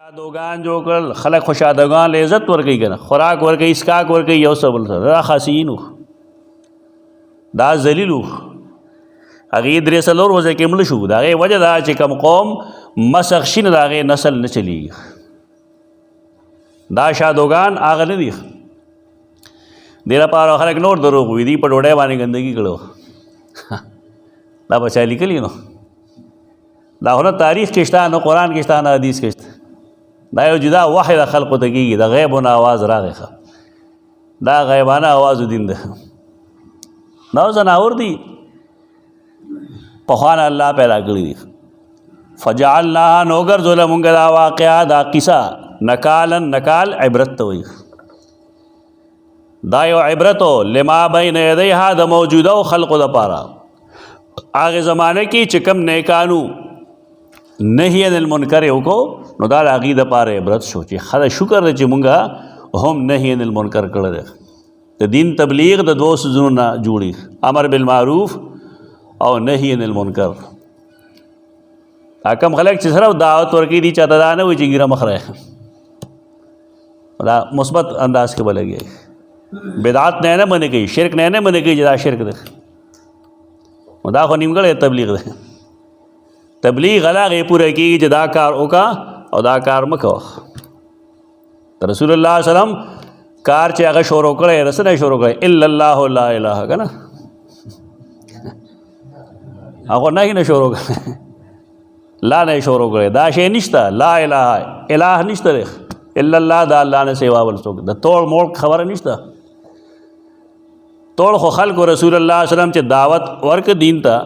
شادوغان جو کړل خلک خو شادوغان له عزت ورکوي کنه خوراک ورکوي اسکاک ورکوي یو څه بل څه دا خاصینو دا ذلیلو هغه درې څلور ورځې کې مړه شو دا هغې وجه دا چې کوم قوم مسخ شي نه د هغې نسل نه چلېږي دا شادوغان هغه نه دي دې لپاره خلک نور دروغ وي دي په ډوډۍ باندې ګندګي کړو دا به چا لیکلي نو دا خو نه تاریخ کې شته نه قرآن کې شته نه حدیث کې شته دا یو جدا وحی د خلقو ته کېږي د غیبونه آواز راغی دا غیبانه آواز دین ده دا زناور دي پخوا نه الله پیدا کړي دي فجعلناها نو ګرځوله مونږ دا واقعه دا قصه نکالا نکال عبرت ته وایي دا یو عبرتو لما بین یدیها د موجوده خلقو دپاره هغې زمانه کې چې کوم نیکانو نهی عن المنکر وکړو نو دا د هغې دپاره عبرت شو چې خدای شکر دی چې مونږ هم نهی عن المنکر کړی دی د دین تبلیغ د دوو څیزونو نه جوړي امر بالمعروف او نهی عن المنکر دا کم خلک چې صرف دعوت ورکوي دي چاته دا نه وایي چې ګیره مخ رایې دا مثبت انداز کې به لګي بدعت نه نه منې کوي شرک نه نه منې کوي چې دا شرک دی دا خو نیمګړی تبلیغ دی تبلیغ هغې پوره کېږي چې دا کار وکړه او دا کار مه کوه د رسول الله وسلم کار چې هغه شروع کړی د څه نه شروع کړی الا الله لا اله که نه هغه نه نه شروع کړی لا نه شروع کړی دا شی نشته لا اله اله نشته دی الا الله د الله نه سوا بل څوک د توړ موړ خبره نشته توړ خو خلکو رسول الله وسلم چې دعوت ورک دین ته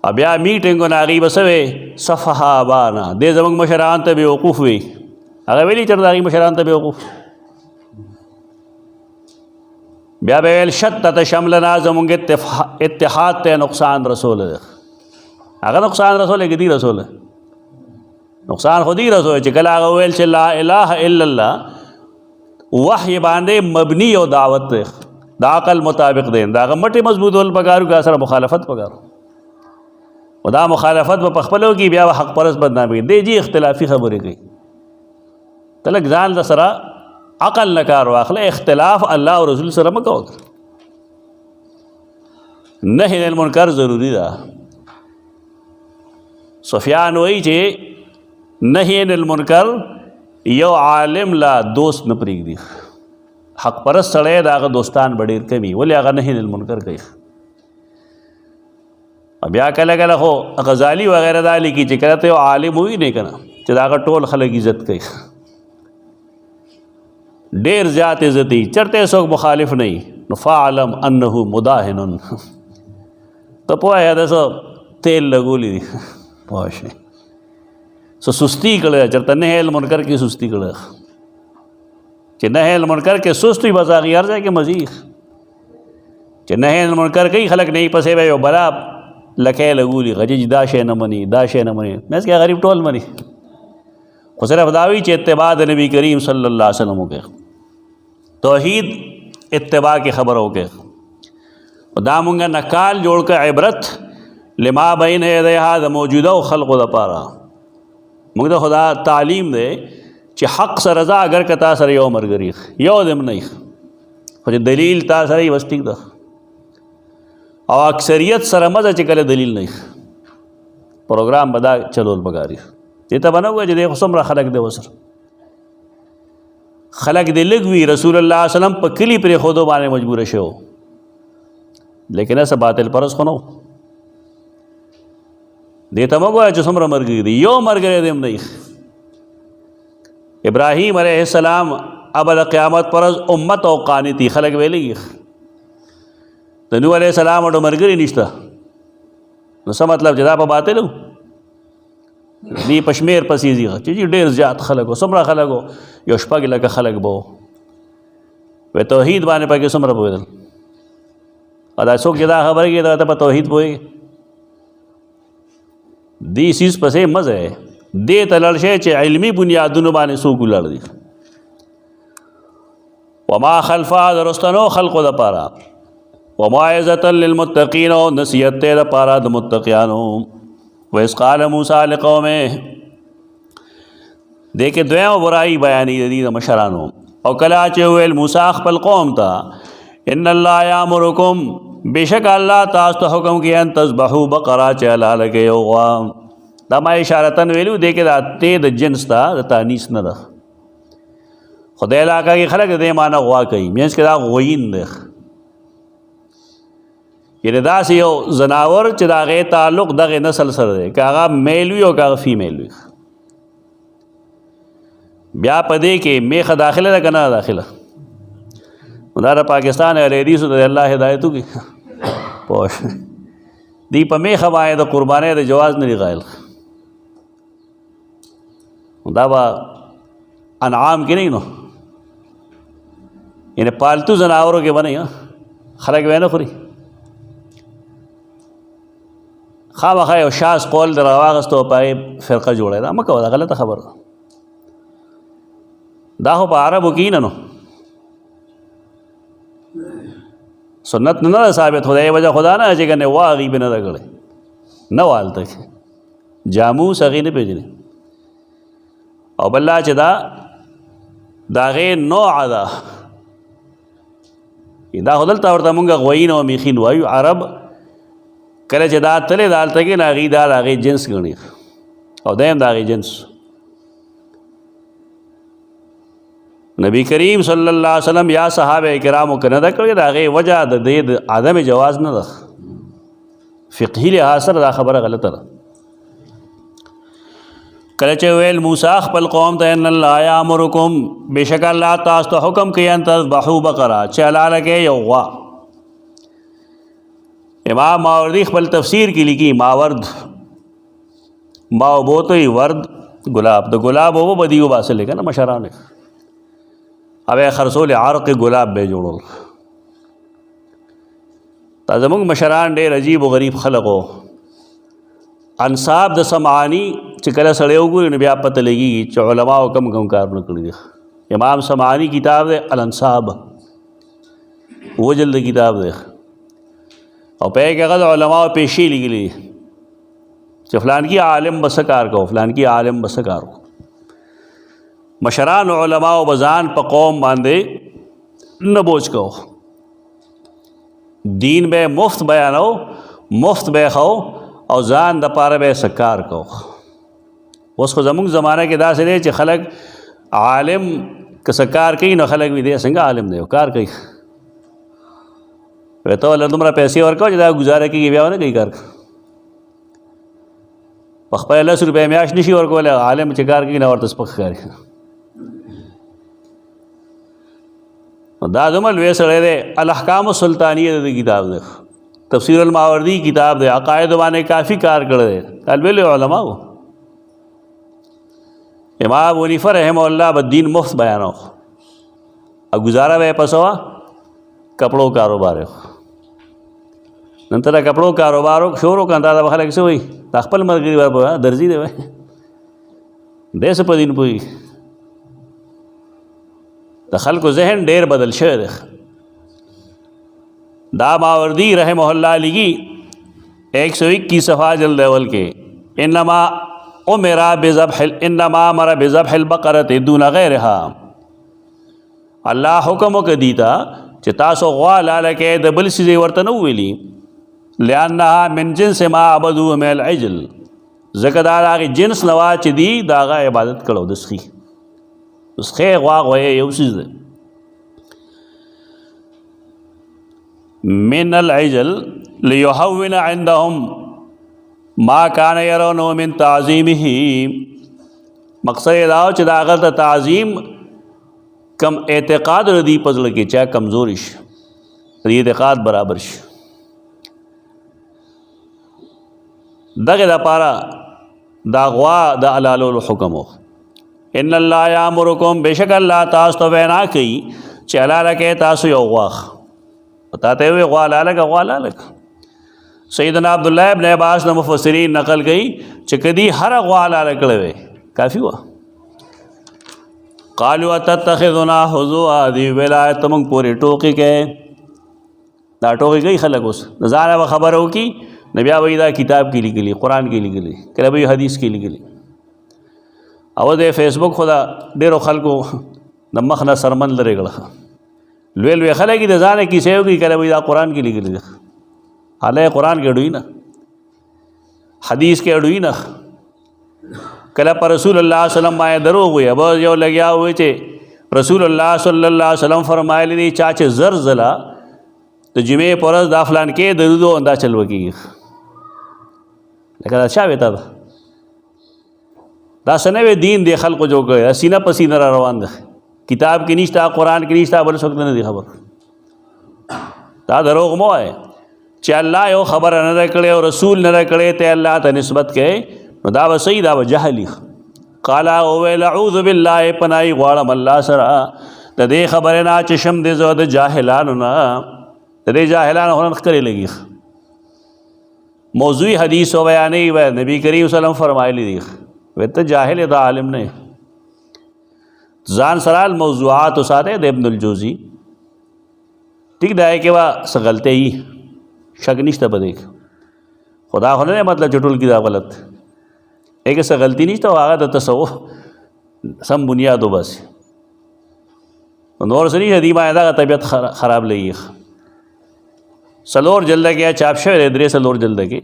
بیا میټینګونه هغې به څه وی صفحابانه دې زموږ مشران ته بېوقوف وي هغه ویلي چېرته د هغې مشران ته بېوقوف بیا به ویل شتت شملنا زموږ اتحاد ته نقصان رسول دی هغه نقصان رسول دی که دی رسول نقصان خو دی رسول چې کله هغه ویل چې لا اله الا الله وحی باندې مبني او دعوت دی د عقل مطابق دی د هغه مټې مضبوطول پکار که سره مخالفت پکار و دا مخالفت به په خپلو کې بیا به حق پرست بدنامي دی جی اختلافي خبرې کوي ته لږ ځان د سره عقل نه کار واخله اختلاف الله او رسول سره مه کوه نهی عن المنکر ضروري ده سفیان وایي چې نهی عن المنکر یو عالم لا دوست نه پرېږدي حق پرست سړی د هغه دوستان به ډېر کمي ولې هغه نهی عن المنکر کوي بیا کله کله خو غزالی وغیره دا لیکي چې کله ته یو عالم وي نه که نه چې د هغه ټول خلک عزت کوي ډېر زیات عزت یي چېرته څوک مخالف نه وي نو فاعلم انه مداهن ته پوهه د څه تیل لګولی دي پوه شئ څه سستی کړی ده چېرته نهی عن المنکر کې سستی کړی ده چې نهی عن المنکر کې سست وي بس هغې هر ځای کې مزي چې نهی عن المنکر کوي خلک نه یې پسې به یو بلا لکۍ لګولي غجج دا شی نه مني دا شی نه مني منځ کې غریب ټول مني خو صرف دا وي چې اتباع د نبي کریم صلی الله علیه وسلم وکړي توحید اتباع کې خبره وکړي دا مونږ نکال جوړ کړ عبرت لما بین یدیها د موجوده خلقو دپاره مونږ د خدا تعلیم دی چې حق سره رضا اگر که تا سره یو ملګري یو دم نه خو چې دلیل تا سره یې بس ټیک ده او اکثریت سره مزه چې کله دلیل نه پروګرام به دا چلول پکار دې ته به نه وایي چې دی خو څومره خلک دی ورسره خلک دې لږ وي رسول الله وسلم په کلي پرېښودو باندې مجبوره شو لیکن هسه باطل پرست خو نه و دې ته مه وایه چې څومره ملګري دي یو ملګری دی هم نه ابراهیم علیه السلام ابد قیامت پرست امت او قانتي خلک ویلېږي د نوح علیه السلام وټو ملګري نشته نو څه مطلب چې دا په باطل و دې په شمېر پسې ځي چې ډېر زیات خلک و څومره خلک و یو 6 لکه خلک به و توحید باندې پکې څومره پوهېدل او دا څوک چې دا خبره کوي دا ته په توحید پوهېږي دې څیز پسې مزه دی دې ته لړ شی چې علمي بنیادونو باندې څوک ولاړ دي وما خلفها د رستنو خلقو دپاره وموعظة للمتقین او نصیحت ته دپاره د متقیانو وإذ قال موسی لقومه دې کې دویمه برائی بیانې د دې د مشرانو. او کله چې ویل موسی خپل قوم ته ان الله یامرکم بشک الله تاسو ته حکم کوي ان تذبحوا بقره چې حلال کې یو غوا. دا ما اشارتن ویلو دې کې د ته د جنس ته د تانیث نه ده. خدای علاقه کې خلک دې معنی غوا کوي مینس کې دا غوین ده یعنی داسې یو زناور چې د هغې تعلق دغې نسل سره دی که هغه میل وي او که هغه فیمیل وي. بیا په دې کې میخه داخله ده که نه داخله دا د پاکستان اهلیدیسو د الله هدایت وکړي پوه دی په میخه باندې د قربانۍ د جواز نه دي قایل. دا به انعام کې نه نو یعنی پالتو زناورو کې به نه خلک به نه خوري. خامخا یو شاذ قول در راواغستو په هغې فرقه جوړه ده مه کوه دا غلطه خبره ده. دا خو په عربو کې نه نو سنت نه ده ثابت خدای وجه خدا نه چې کنه وا هغې به نه ده کړی نه وه هلته کې جاموس هغې نه پېژنې او بل لا چې دا د هغې نوع ده دا خو دلته ورته مونږ غویین او میخین وایو عرب کله چې دا تلې دا هلته کې نه هغې دا د هغې جنس ګڼي او دا هم د هغې جنس. نبی کریم صلی الله علیه وسلم یا صحابه کرامو که نه ده کړې د هغې وجه د دې د عدم جواز نه ده فقهي لحاظ سره دا خبره غلطه ده. کله چې ویل موسی خپل قوم ته ان الله یامرکم بېشکه الله تاسو ته حکم کوي ان تذبحوا بقره چې حلاله کې یو غوا. امام ماوردی خپل تفسیر کې لیکي ماورد ماوبوتوی ورد گلاب د گلاب اوبه به دیو باسلی که نه مشران اوی خرسول عرق گلاب به جوړول. تا زمونږ مشران ډېر عجیب و غریب خلق و انصاب د سمعانی چې کله سړی وګوري نو بیا پته لګېږي چې علماو کم کم کارونه کړي دي. امام سمعانی کتاب دی الانصاب اوه جلد کتاب دی او په هغې کې هغه د علماو پیشې لیکلي چې فلان کی عالم به څه کار کو فلان کی عالم به څه کار کو. مشران علماو به ځان په قوم باندې نه بوج کو دین به مفت بیانو مفت به خو او ځان د پاره به څه کار کو. اوس خو زمونږ زمانه کې داسې دی چې خلک عالم که څه کار کوي نو خلک وي دی څنګه عالم دی کار کوي وی ته له دومره پیسې ورکوه چې دا ګزاره کېږي بیا ونه کوي کار په خپله 10 روپۍ میاشت نشي ورکولی عالم چې کار کوي نه ورته سپک ښکاري. دا دومره لوی سړی دی الاحکام السلطانیه د کتاب دی تفسیر الماوردی کتاب دی عقاید باندې کافی کار کړی دی طالب علماء امام ابو حنیفه رحمه الله به دین مفت بیانو او گزاره به یې پسوه کپړو کاروبار نن ته د کپړو کاروبار شروع کړه دا به خلک څه وایي دا خپل ملګري ورپه درځي دی وایي دی څه په دین پوهېږي. د خلکو ذهن ډېر بدل شوی دی. دا ماوردی رحمه الله لګي 121 صفحه جلد اول کې انما امر بذبح البقره دون غیرها الله حکم وکړ دیتا چې تاسو غوا لاله کې د بل څه ورته نه ویلي لأنها من جنس ما عبدوا من العجل ځکه دا هغې جنس نوا چې دي د هغه عبادت کړو د سخي سخی غوا غوی یو څیز دی من العجل لیحون عندهم ما کان یرونه من تعظیمه مقصد دا چې د هغه د تعظیم کم اعتقاد ردی پزړه کې چا کمزوري شي اعتقاد برابر شي دغه لپاره دا غوا د حلالولو حکم و. ان الله یامرکم بشک الله تاسو ته وینا کوي چې حلاله کې تاسو یو غوا پتا ته وی غوا حلاله سیدنا عبداللہ ابن عباس نے مفسرین نقل گئی چې کدی هر غوا حلاله کړی وی کافی و. قالوا تتخذنا هزوا دی ولایت موږ پورې ټوکې کې دا ټوکې کوي خلک اوس ځان به خبره وکړي نو بیا وایي دا کتاب کې لیکلي قرآن کې لیکلي کله به حدیث کې لیکلي او د فیسبوک خو دا ډېرو خلکو د مخ نه سرمن لرې کړه. لوی لوی خلک د ځانه کیسې وکړي کله وایي دا قرآن کې لیکلي ده، حاله قرآن کې اډوي نه، حدیث کې اډوي نه. کله پر رسول الله صلی الله علیه وسلم باندې دروغ وي، ابا یو لګیا وي چې رسول الله صلی الله علیه وسلم فرمایلی دي چا چې زر زلا د جمعې پر ورځ دا فلان کې درود او اندا چل وکړي. لکه دا چا ویته ده؟ دا سنوي دین دی خلکو جو کړی، سینه په سینه را روان ده، کتاب کې نشته، قرآن کې نشته، بل څوک نه دی خبر. دا دروغ مو وایه چې الله یو خبره نه ده کړې او رسول نه ده کړې ته الله ته نسبت کوي، نو دا به صحیح، دا به جهلي. قال وویل اعوذ بالله پناهي غواړم الله سره د دې خبرې نه چې شم دې زه د جاهلانو نه، د دې جاهلانو خو نه ښکرې لګي. موضوعي حدیث و بیانې و نبی کریم صلی الله علیه وسلم فرمایلی دي وی ته جاهل دا عالم نه. ځان سره الموضوعات وساته د ابن الجوزی ٹھیک دا ہے کہ وا سغلطه ہی شک نشته پدې خدا خو نه مطلب چټول کی دا غلط ایک څه غلطی نشته او هغه د تصوف سم بنیادو بس نور سری هدی ما دا طبیعت خراب لئی سلور جلد کې چاپ شوی درې سلور جلد کې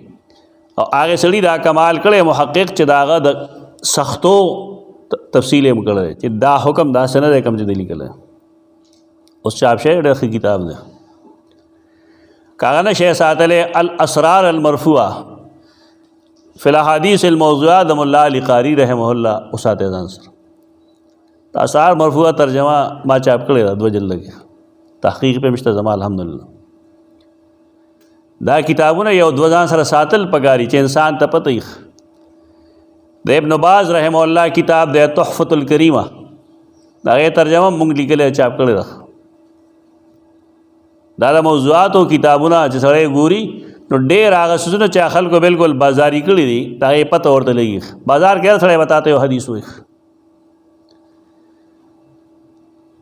او هغه سړي دا کمال کړي محقق چې داغه د سختو تفصیل هم کړي چې دا حکم دا سند کم چې لیکل اوس چاپ شوی ډېر کتاب ده کاغذ شیخ ساتله الاسرار المرفوعه فی الاحادیث الموضوعه د مولا علی قاری رحمه الله اساته ځان سره اسرار مرفوعه ترجمه ما چاپ کړی دا 2 جلد کې تحقیق په مشته زما الحمدلله دا کتابونه یو 2 ځان سره ساتل پګاری چې انسان ته پته یې د ابن باز رحمه الله کتاب د تحفۃ الکریمه دا غي ترجمه مونږ لیکلې چاپ کړی دا دا موضوعات او کتابونه چې سره ګوري نو ډېر هغه سوزونه چې خلکو بالکل بازاري کړی دي دا یې پته ورته لګي بازار کې سره بتاته یو حدیث وي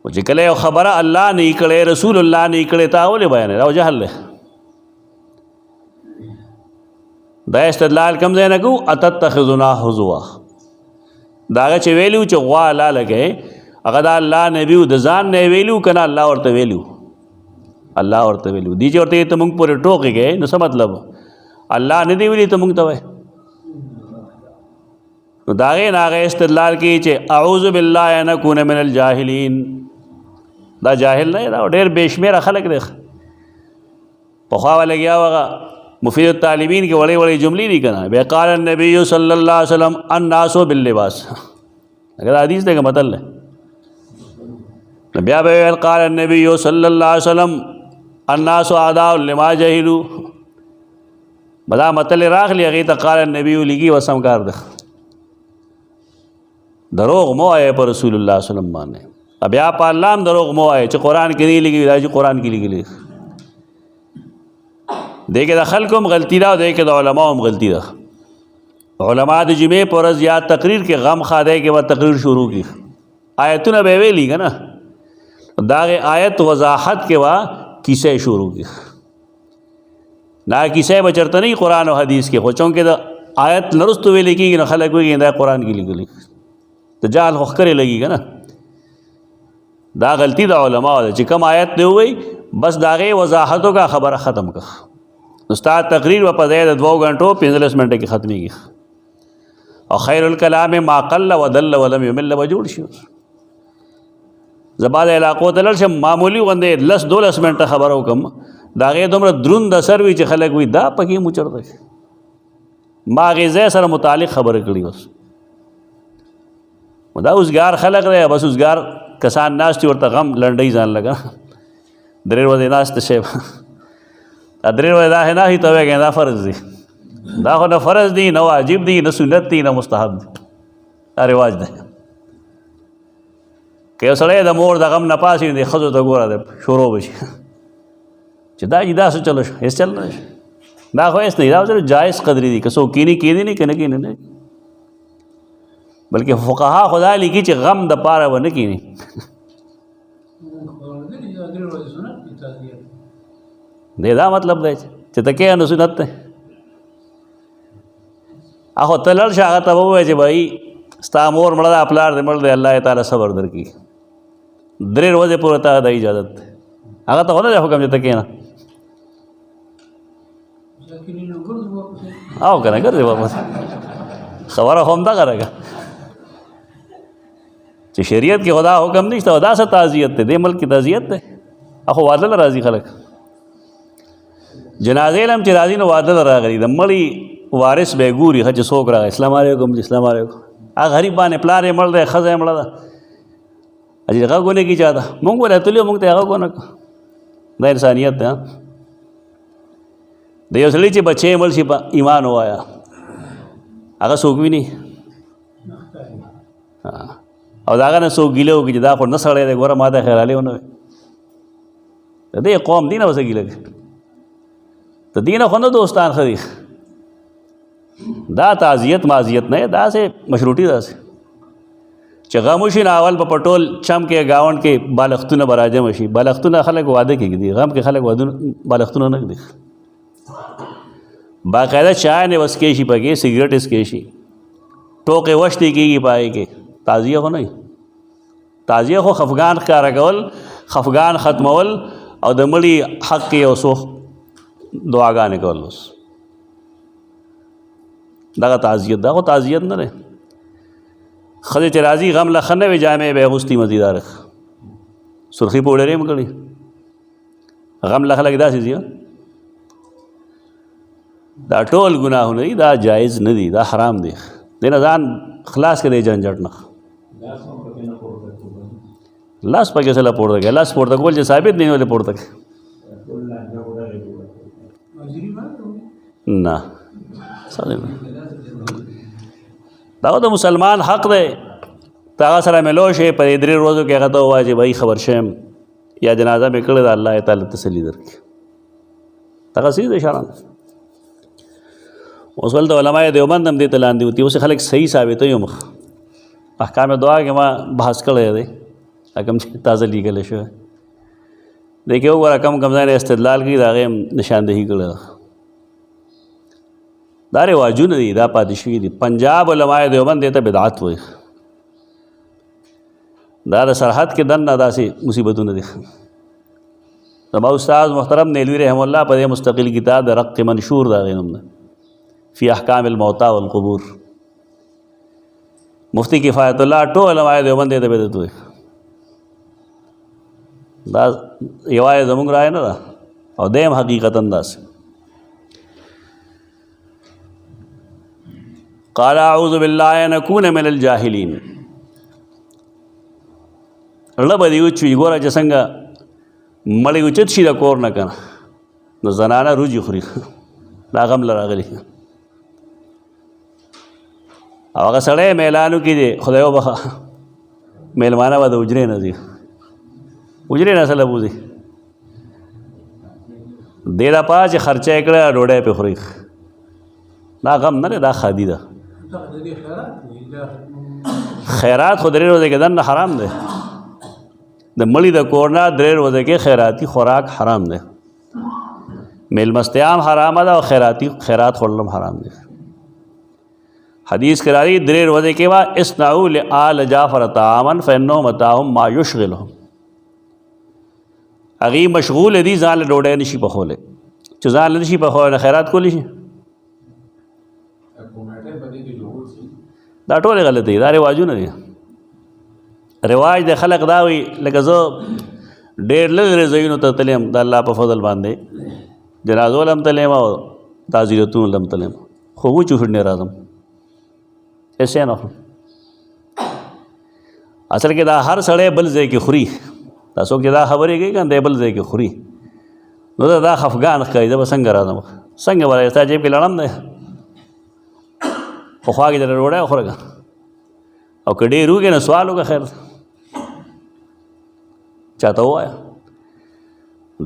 او چې کله یو خبره الله نه کړي رسول الله نه کړي تا ولې بیان راو جهل له دا استدلال کم ځای نه کو اتتخذنا حزوا دا چې ویلو چې غوا لا لګي هغه دا الله نبی د ځان نه ویلو کنه الله ورته ویلو الله ورته ویلو دی چې ورته ته موږ پورې ټوکې گئے نو څه مطلب الله نه دی ویلي ته موږ ته وای نو دا غي ناغه استدلال کی چې اعوذ بالله ان اكون من الجاهلین دا جاهل نه دا ډېر بشمیره خلک دي په خوا ولګیا وغه مفید الطالبین کې وړې وړې جملې دي کنه به قال النبي صلی الله علیه وسلم الناس باللباس اگر حدیث دغه مطلب ہے بیا به قال النبي صلی الله علیه وسلم الناس اعداء لما جهلوا بلا مطلب راغلی هغه ته قال النبي لګي وسم کار ده دروغ مو آئے پر رسول الله صلی الله علیه وسلم باندې بیا په الله دروغ مو آئے چې قران کې دی لګي راځي قران کې لګي دغه د خلکو هم غلطی ده او دغه د علماء هم غلطی ده علماء د جمعې پر ورځ یا تقریر کې غم خاده کې و تقریر شروع کی آیتونه به ویلي کنه داغه آیت وضاحت کې وا کیسه شروع کی نا کیسه بچرته نه قرآن او حدیث کې خو چونکه د آیت نرستو ویل کېږي نو خلک وایي دا قرآن کې لیکلي ته جال خوخره لګي کنه دا غلطی د علماء ده چې کوم آیت دی وای بس داغه وضاحتو کا خبره ختم کا استاد تقریر و په ځای د 2 غنټو 45 منټه کې ختميږي او خیر الکلام ما قل ودل ولم يمل وجوړ شي زباده علاقو دلل شم معمولی غندې 10-12 منټه خبرو کم داغه دومره دروند اثر وی چې خلک وی دا پکې مو چرته ما غزه سره متعلق خبره کړی بس دا اوسګار خلک رہے بس اوسګار کسان ناس تی ورته غم لنډی ځان لگا درې ورځې ناس ته شی درې ورځې دا نه هی ته وګا دا فرض دی دا خو نه فرض دی نه واجب دی نه سنت دی نه مستحب دی دا رواج دی که سړی د مور د غم نه پاسې دی خزو ته ګوره ده شروع بشي چې دا جدا څه چلو هیڅ چل نه دا خو هیڅ نه دا سره جایز قدرې دي که څوک کینی کینی نه کنه کینی نه بلکې فقها خدا لیکي چې غم د پاره ونه کینی دا مطلب دی چې تکې نو سنت ته اخو تلل شاغه ته وای چې بھائی ستا مور مړه ده پلار دې مړ دی الله تعالی صبر درکړي 3 ورځې پورې تا د اجازت دی هغه ته خو نه دی حکم چې ته کښېنه او که نه ګرځې واپس خبره خو همدغه راکړه چې شریعت کې خدا حکم نشته او دا څه تعزیت دی دې ملک کې تعزیت دی اخو واده له راځي خلک جنازې له هم چې راځي نو واده له راغلي د مړي وارث به یې ګوري ښه چې څوک راغی اسلام علیکم اسلام علیکم هغه غریب باندې پلار یې مړ دی ښځه یې مړه ده چې غږ ونه کړي چا ته مونږ ولې تللي مونږ ته غږ ونه کړه دا انسانیت دی د یو سړي چې بچی یې مړ شي په ایمان ووایه هغه څوک ویني او د هغه نه څوک ګیله وکړي چې دا خو نه سړی دی ګوره ما ته خیرالې ونه وي د دې قوم دي نه ورسه ګیله کوي د دې نه خو نه دوستان ښه دي دا تعزیت معزیت نه دا سه مشروطي داسې چې غم وشي نو اول په پټول چم کې ګاونډ کې بالښتونه به راجمع شي بالښتونه خلک واده کې ږدي غم کې خلک بالښتونه نه ږدي باقاعده چای نه وسکې شي پکې سګرټ اسکې شي ټوکې وشتې کېږي پای کې تعزیه خو نه تعزیه خو خفګان ښکاره کول خفګان ختمول او د مړي حق کې یو څو دعاګانې کول اوس دغه تعزیت دا خو تعزیت نه دی ښځې چې راځي غم له ښه نوې جامې به یې اغوستي مزیداره سرخي پوډر یې هم کړي غم له خلک داسې ځي دا ټول ګناهونه دي دا جایز نه دي دا حرام دی دې نه ځان خلاص کړي جنجټ نه لاس پکې سره پورته کوي لاس پورته کول چې ثابت دی نو ولې پورته کوي نه دا د مسلمان حق دی هغه سره ملو شي په 3 ورځو کې هغه ته ووایي چې بھائی خبر شم یا جنازه مې کړې ده الله تعالی تسلي درکړي دغه څه دی اشاره اوس ولته علماء دیوبند هم دې ته لاندې وتي اوس خلک صحیح ثابتوي هم احکام دعا کې ما بحث کړی دی کم چې تازه لیکلی شوی دی کې وګوره کم کم ځای نه استدلال کوي د هغې هم نشاندهي کړې ده دا رواجونه دي دا پاتې شوي دي پنجاب علماء دیوبند دې ته بدعت وایي دا د سرحد کې دننه داسې مصیبتونه دي زما استاد محترم نیلوی رحم الله په دې مستقل کتاب د رق منشور د هغې نوم ده فی احکام الموتا والقبور مفتی کفایت الله ټول علماء دیوبند دې ته بدعت وایي دا یوازې زموږ رایه نه ده او دیم حقیقتا داسې قال اعوذ بالله ان اكون من الجاهلین رړه به دې وچوي ګوره چې څنګه مړی اوچت شي د کور نه که نه نو زنانه روجي خوري دا غم له راغلي او هغه سړی میلانو کې دی خدای وبخه میلمانه به د حجرې نه ځي حجرې نه سره بوځي دې دپاره چې خرچه یې کړه ډوډۍ پې خوري دا غم نه دی دا خادي ده خیرات خو 3 ورځې کې دننه حرام دی د مړي د کور نه 3 ورځې کې خیراتي خوراک حرام دی میلمستیام حرامه ده او خیرات خوړل حرام دی حدیث کې راځي 3 ورځې کې وا اصنعوا لآل جعفر طعاما فإنه متاعهم ما يشغلهم هغې مشغول دي ځان له ډوډۍ نشي پخولی چې ځان له نشي پخولی خیرات کولی شي دا ټولې غلط دي دا رواجونه دي رواج د خلق دا وي لکه زه ډېر لږ ځایونو ته تللی یم د الله په فضل باندې جنازو له هم تللی یم او تعزیرتونو له هم تللی یم خو وچو فټنې راځم ایسې نه خورم اصل کې دا هر سړی بل ځای کې خوري دا څوک چې دا خبرې کوي که دی بل ځای کې خوري نو دا خفګان ښکاري زه به څنګه راځم څنګه به ستا جیب کې لړم دی خو خوا کې دله ډوډۍ وخوره که او که ډېر وږې نه سوال وکړه خیر چاته ووایه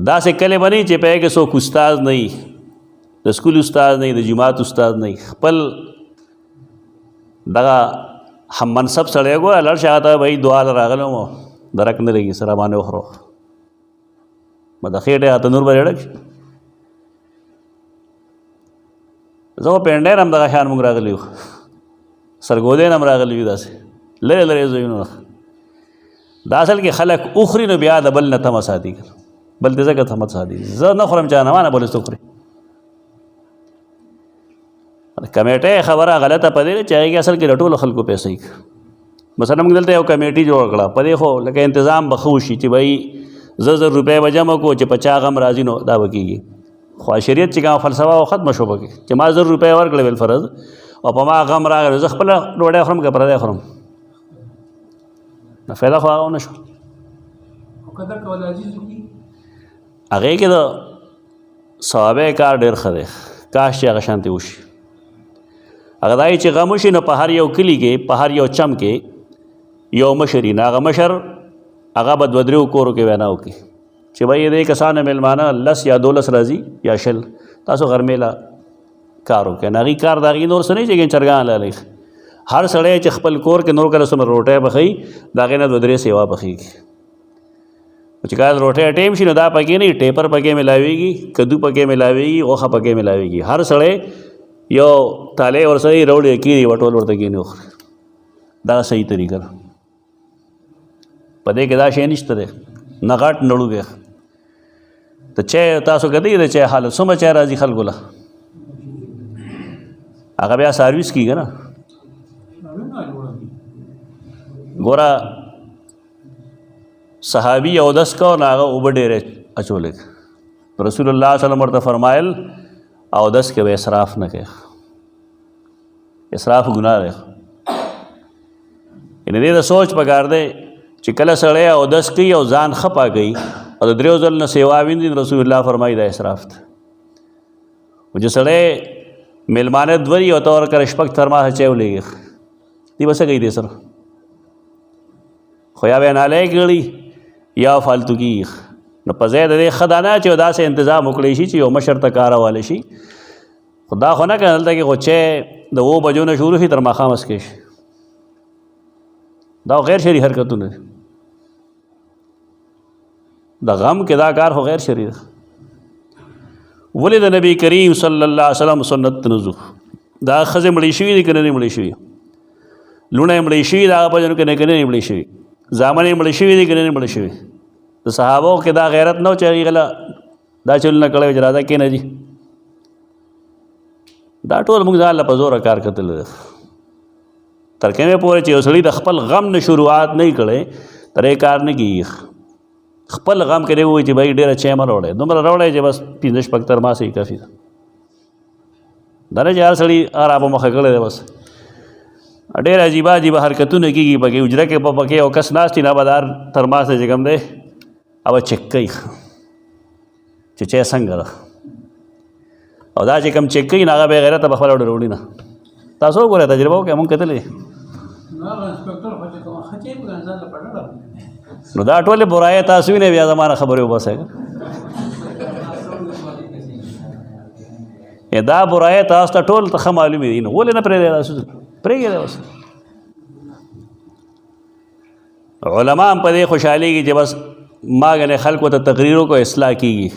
داسې کلې به نه چې په کې څوک استاد نه وي د سکول استاد نه وي د جماعت استاد نه وي خپل دغه هم منصب سړی ګوره لړ شه هغه ته بهی دعا له راغلی وم درک نه لګي سره باندې وخوره به د خېټې هغه تنور به ډک شي زه خو پینډۍ هم دغه شان موږ راغلي یو سرګودې نه راغلي وي داسې لرې لرې ځایونه دا اصل کې خلک اخري نو بیا د بل نه تمه ساتي بل دې ځکه تمه ساتي زه نه خورم چا نه مانه بل څوک خوري کمیټه خبره غلطه پدې چې هغې اصل کې د ټولو خلکو پیسې مثلا موږ دلته یو کمیټي جوړ کړه پدې خو لکه تنظیم به ښه وشي چې بھائی 1000 روپۍ به جمع کړو چې په چا غم راځي نو دا به کېږي خو شریعت چې کومه فلسفه ختمه شو پکې چې ما 1000 روپۍ ورکړې بالفرض او په ما غم راغلی زه خپله ډوډۍ خورم که پردی خورم نو فایده خو هغه ونه شو هغې کې د ثوابه کار ډېر ښه دی کاش چې هغه شانتې وشي هغه دا چې غم وشي نو په هر یو کلي کې په هر یو چم کې یو مشر وي نو هغه مشر هغه به 2-3 کورو کې وینا وکړي چې بھائی دې کسانو میلمانه 10 یا 12 راځي یا 10 تاسو غرمې له کار وکړئ نو هغې کار د هغې نور څه نه چې چرګان لالی هر سړی چې خپل کور کې نور کله څومره روټۍ پخوي د هغې نه 2-3 سیوا پخېږي چې کله روټۍ ټیم شي نو دا پکې نه ټیپر پکې ملاویږي کدو پکې ملاویږي غوښه پکې ملاویږي هر سړی یو تالی ورسره روړې کېږي وټول ورته کېني وخوري دا صحیح طریقه ده په دې کې دا شی نشته دی نه غټ نه ړوګې ته چای تاسو کدی د چای حالت څومره چای راځي خلکو له هغه بیا سرویس کېږي نه ګوره صحابي اودس کو نو هغه اوبه ډېرې اچولې رسول الله صلی الله علیه وسلم ورته فرمایل اودس کې به اسراف نه کوي اسراف ګناه دی یعنې دې د سوچ پکار دی چې کله سړی اودس کوي او ځان ښه پاکوي او د 3 ځل نه سیوا وینځي رسول الله فرمایي دا اسراف دی او چې سړی میلمانه 2 او ته ورکړه شپږ ترماسه چای ولېږي دې به څه کوي دې سره خو یا به نالی کړي یا فالتو کېږي نو په ځای د دې ښه دا نه چې داسې انتظام وکړی شي چې یو مشر ته کار والی شي خو دا خو نه که دلته کې خو چای د 2 بجو نه شروع شي تر ماښامه څکې شي دا غیر شرعي حرکتونه دي د غم کې دا کار خو غیر شرعي ده ولې د نبی کریم صلی الله علیه وسلم سنت نزو دا ښځې مړې شوي دي که نه دي مړې شوي لوڼه یې مړې شوي د هغه په جنو کې نه که نه دي مړې شوي زامن یې مړې شوي دي که نه دي مړې شوي د صحابو کې دا غیرت نه و چې هغې غله دا چلونه کړی و چې راځه کېنه جي دا ټول موږ ځان له په زوره کار کتلی دی تر کومې پورې چې یو سړي د خپل غم نه شروعات نه کړی تر یې کار نه کېږي خپل غم کې دی ووایي چې بھائی ډېره چای مه راوړی دومره راوړی چې بس 5-6 ترماسه یې کافي ده دا نه چې هر سړي هر آب مخه کړی دی بس ډېر عجیبه عجیبه حرکتونه کېږي پکې حجره کې پکې یو کس ناست وي نابدار ترماسه چې کوم دی او چک کوي چې چای څنګه ده او دا چې کوم چک کوي نو هغه بې غیرته په خپله وړي نه تاسو وګورئ تجربه وکړئ مونږ کتلی نو دا ټولې برایې تاسو وینئ بیا زما نه خبرې وباسئ دا برایې تاسو ته ټول ته ښه معلومې دي نو ولې نه پرېږدئ تاسو پرېږدئ بس علما هم په دې خوشحالېږي چې بس ما ګنې خلکو ته تقریر وکړو اصلاح کېږي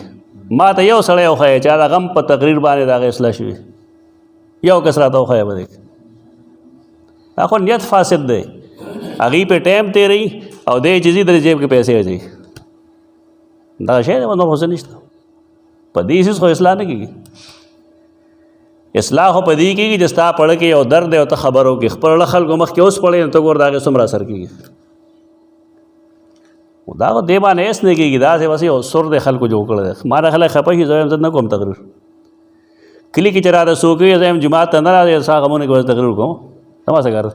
ما ته یو سړی وښیه چې هغه غم په تقریر باندې د هغه اصلاح شوي یو کس راته وښیه به دی دا خو نیت فاسد دی هغې پې ټایم تېروي او دی چې ځي د جیب کې پیسې اچوي دا شی دی نور خو څه نشته په دې سیز خو اصلاح نه کېږي اصلاح خو په دې کېږي چې ستا پړه کې یو درد دی او ته خبر وکړې خپل خلکو مخکې اوس پړې نو ته ګور د هغې څومره اثر کېږي دا خو دې باندې هېڅ نه کېږي داسې بس یو سر دی خلکو جوړ کړی دی ما نه خلک خفه شي زه وایم زه نه کوم تقریر کلي کې چې راته څوک وي زه یم جومات ته نه راځئ ستا غمونه کې به تقریر وکړم زما څه کار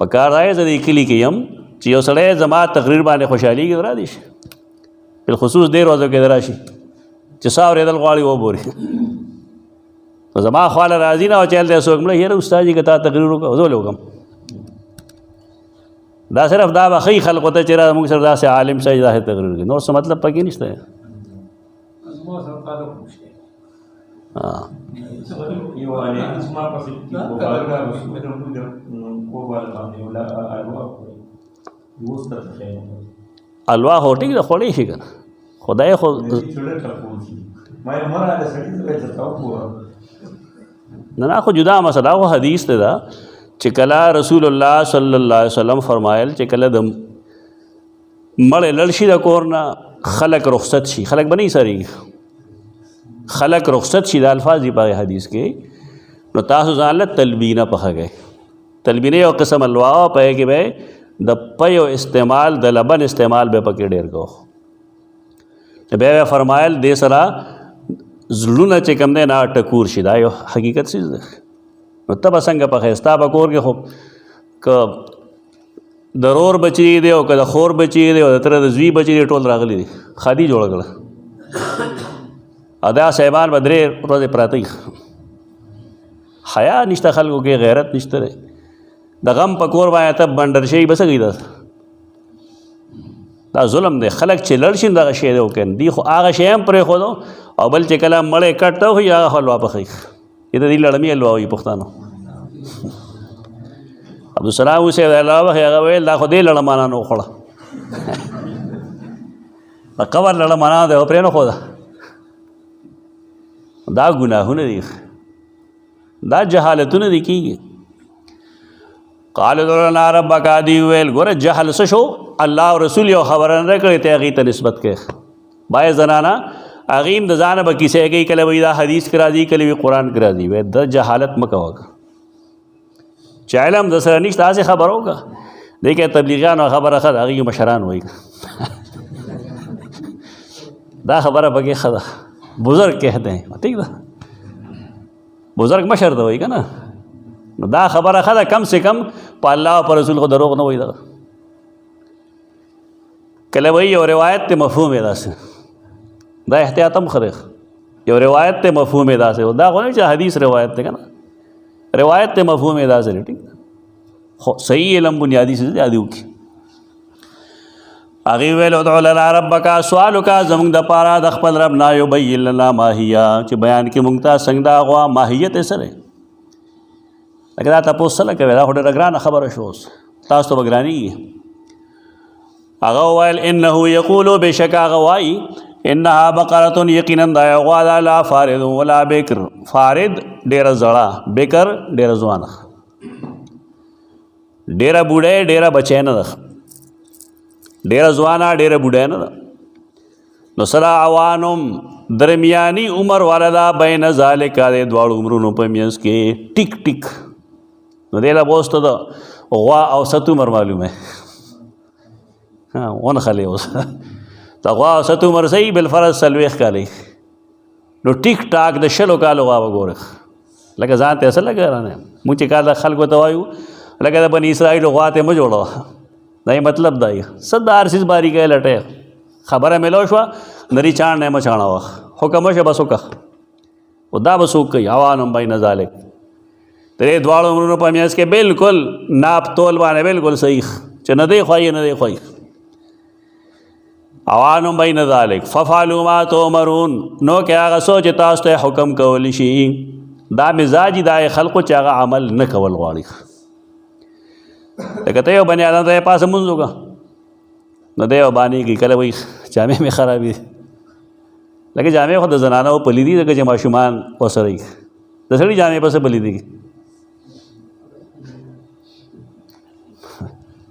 په کار دی زه دې کلي کې یم چې یو سړی زما تقریر باندې خوشحالېږي نو رادی شي بالخصوص دې ورځو کې د راشي چې سا اورېدل غواړي وبوري نو زما خواله راځي نه او چې هلته څوک مړه یاره استاد جي که تا تقریر وکړه زه ولې وکړم دا صرف دا به ښایي خلکو ته چې را موږ سره داسې عالم صاحب داسې تقریر کوي نور څه مطلب پکې نشته الوا خو ټیک ده خوړی شي که نه خدای خو نه خو جدا مسله خو حدیث ته ده چې کله رسول الله صلی الله علیه وسلم فرمایل چې کله د مړ لړ شي د کور نه خلق رخصت شي، خلق به نه سړي، خلق رخصت شي، د الفاظ دي په حدیث کې. نو تاسو ځان له تلبینه پخه گئے. تلبینه یو قسم الوا په کې به د پیو استعمال د لبن استعمال به پکې ډیر کو. بیا فرمایل دې سره زړونه چې کوم دی نه ټکور شي، دا یو حقیقت څه ده. نو ته به څنګه پخې ستا به کور کې خو که د رور بچی دی او که د خور بچی دی او د تره د زوی بچی دی ټول راغلی دی خادي جوړه کړه. ادا صاحبان به درې ورځې پراته وي، حیا نشته خلکو کې، غیرت نشته دی. د غم په کور باندې ته بنډر شي بس کوي، دا ظلم دی. خلک چې لړ شي دغه شی دی وکړي دی، خو هغه شی هم پرېښودو او بل چې کله مړی کټ ته وي هغه حلوا پخوي. دې ته دې لړمي حلوا وایي پښتانه. عبدالسلام حسین الله وخت هغه ویل دا خو دې لړمانانو وخوړه، د قبر لړمانانو دی پرې نه ښوده. دا ګناهونه دي، دا جهالتونه دي کېږي. قال ادع لنا ربک، دی ویل ګوره جهل څه شو، الله او رسول یو خبره نه کړې ته هغې ته نسبت کوي. باید زنانه هغې هم د ځانه به کیسې کوي، کله وایي دا حدیث کې راځي، کله وایي قرآن کې راځي. وایي د جهالت مه کوه، چې علم د سره نشته هسې خبره وکړه. دی که تبلیغیانو خبره ښه ده، هغې مشران وایي دا خبره پکې ښه ده، بزرگ کہتے ہیں، ٹھیک ده، بزرگ مشر ته وایي که نه. نو دا خبره ښه ده، کم سے کم په الله او په رسول خو دروغ نه وایي. دغه کله وایي یو روایت ته مفهوم یې داسې، دا احتیاط هم ښه دی. یو روایت ته مفهوم یې داسې، دا خو نه چې حدیث روایت دی که نه، روایت ته مفهوم یې داسې دی، ټیک ده. خو صحیح علم بنیادي څه دی، یادي وکړي. هغې ویل ادع لنا ربک، سوال وکړه زموږ دپاره د خپل رب نه، یبین لنا ما هي، چې بیان کړي موږ ته څنګه د هغه ماهیت یې څه دی. لکه دا تپوس څه کوي، دا خو ډېره ګرانه خبره شو، اوس تاسو ته به ګرانېږي. هغه وویل انه یقول، بېشکه هغه وایي انها بقرة، یقینا دا یو غوا ده، لا فارد ولا بکر، فارد ډېره زړه، بکر ډېره ځوانه، ډېره بوډۍ ډېره بچی نه ده، ډېره ځوانه ډېره بوډۍ نه ده. نو سره عوانم درمیاني عمر والا ده، بین ذالک، د دواړو عمرونو په منځ کې ټیک ټیک. نو دې له اوس ته د غوا اوسط عمر معلومه ونښلې اوس د غوا اوسط عمر صحیح بالفرض 40 کالی. نو ټیک ټاک د 20 کالو غوا وګوره، لکه ځان ته څه لګه رانه مونږ چې کال خلکو ته وایو لکه د بني اسرائیل غوا ته مه جوړوه. دا یې مطلب دی، څه د هر څیز باریکۍ لټې خبره میلاو شوه، نري چاڼ نه مه چاڼوه، حکم وشه بس وکړه. او دا به څوک کوي، عوانم بین ذالک، د دې دواړو عمرونو په میانځ کې بالکل ناپ تول باندې بالکل صحیح، چې نه دی خوایي نه دی خوایي. عوانم بین ذالک ففعلوا ما تؤمرون، نو کې هغه څه چې تاسو ته حکم کولی شي. دا مزاجي دا خلقو چې هغه عمل نه کول غواړي. لکه ته یو بني آدم ته یې پاسه مونځ وکړه، نو دی یو بانې کوي، کله وایي جامې مې خرابې دي. لکه جامې خو د زنانو پلي دي، ځکه چې ماشومان ورسره وي، د سړي جامې پسې پلي دي،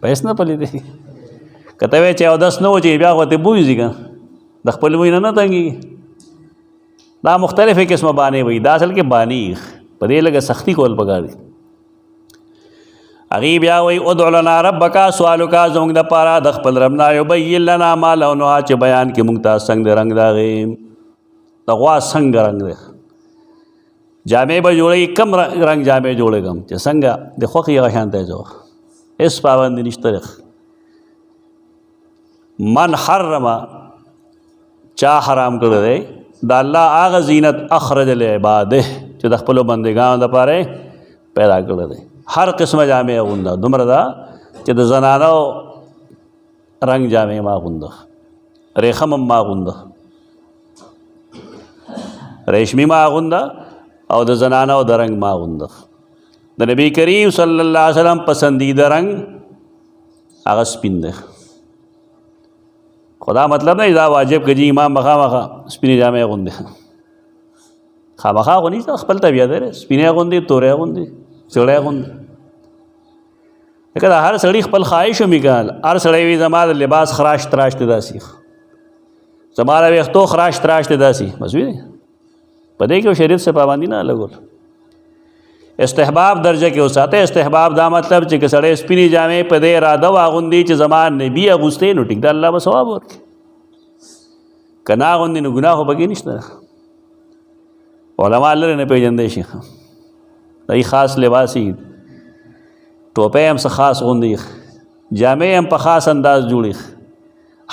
پیس نه پلي دي. که ته وایې چې اودس نه و چې بیا خو ته بوی ځي که د خپل بوی نه تنګېږي. دا مختلفې قسمه بانې وایي، دا اصل کې بانې په دې لږه سختي کول پکار دي. هغې بیا وایي ادع لنا ربک، سوال وکړه زموږ دپاره د خپل رب نه، یبین لنا ما لونها، چې بیان کړي موږ ته څنګه د رنګ د هغې، د غوا څنګه رنګ دی. جامې به جوړوي، کم رنګ جامې جوړې کړم چې څنګه د خوښې هغه شان ته جوړ، هېڅ پابندي نشته. من حرم، چا حرام کړی دی د الله هغه زینت اخرج لعباده، چې د خپلو بندګانو دپاره پیدا کړی دی. هر قسمه جامې اغونده، دومره ده چې د زنانو رنګ جامې ما اغونده، ریخم هم ما اغونده، ریشمی ما اغونده، او د زنانو د رنګ ما اغونده. د نبی کریم صلی الله علیه وسلم پسندیده رنګ هغه سپین دی. خدا مطلب نه دا واجب که جی امام بخامخه سپینې جامې اغوندي، خامخا خو نشته، خپل طبیعت دی، سپینې اغوندي، تورې اغوندي، سړی اغوندي. لکه دا هر سړي خپل خواهش ومي که هر سړی وي زما د لباس خراش تراش دی داسې، زما د ویښتو خراش تراش دی داسې، بس وي په دې کې شریعت سے پابندي نه لګول. استحباب درجه کې وساته. استحباب دا مطلب چې که سړی سپینې جامې په دې اراده واغوندي چې زما نبي اغوستې نو ټیک ده، الله به ثواب ورکړي. که نه اغوندي نو ګناه خو پکې نشته. علما لرې نه پېژندی شي، دای خاص لباسي، ټوپۍ هم څه خاص غوندي، جامې هم په خاص انداز جوړي.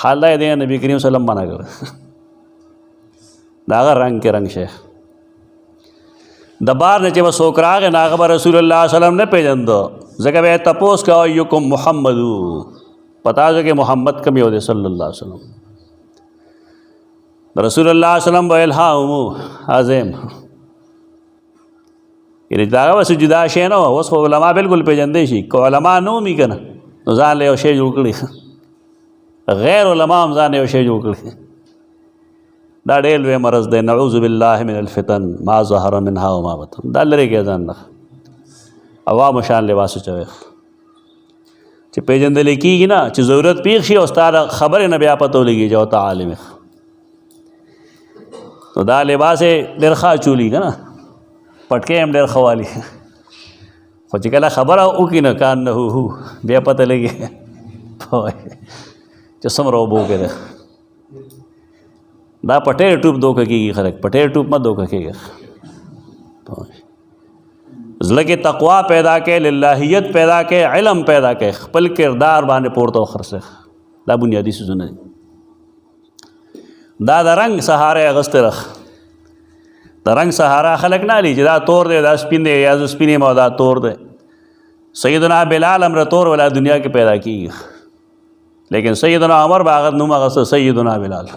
حال دا دی نبي کریم صلی الله علیه وسلم منع کړ د هغه رنګ کې رنګ شیخ. د بار نه چې به څوک راغی نو هغه به رسول الله صلی الله علیه وسلم نه پېژنده، ځکه به یې تپوس کوه ایکم محمدو، پتا شو کې محمد کم یو دی صلی الله علیه وسلم. رسول الله صلی الله علیه وسلم به الهام عظیم، یعنې دا هغه بس جدا شی نه وه. اوس خو علما بلکل پېژندی شي، که علما نه ومي که نه نو ځان له یو شی جوړ کړي، غیر علما هم ځان یو شی جوړ کړي. دا ډېر لوی مرض دی. نعوذ بالله من الفتن ما ظهر منها وما بطن. دا لرې کړه ځان نه، عوامو شان لباس اچوئ چې پېژندلی کېږي نه، چې ضرورت پېښ شي او ستا د خبرې نه بیا پته ولګېږي او ته عالم یې. نو دا لباس یې ډېر ښه اچولي که نه، پټکې هم ډېر ښه والي، خو چې کله خبره وکړي نه کان نه هو بیا پته لګي چې څومره اوبو کې ده. دا پټې ټوپ دوکه کېږي خلک، پټې ټوپ مه دوکه کېږي. زړه کې تقوا پیدا کړئ، للهیت پیدا کړئ، علم پیدا کړئ، خپل کردار باندې پورته وخرڅئ. دا بنیادي څیزونه دي. دا د رنګ سهاره اغوستی رخ، د رنګ سهاره خلک نه لي چې دا تور دی، دا سپین دی، یا زه سپین یم او دا تور دی. سیدنا بلال امر تور ولا دنیا کې پیدا کېږي، لیکن سیدنا عمر به هغه نوم اغوسته سیدنا بلال.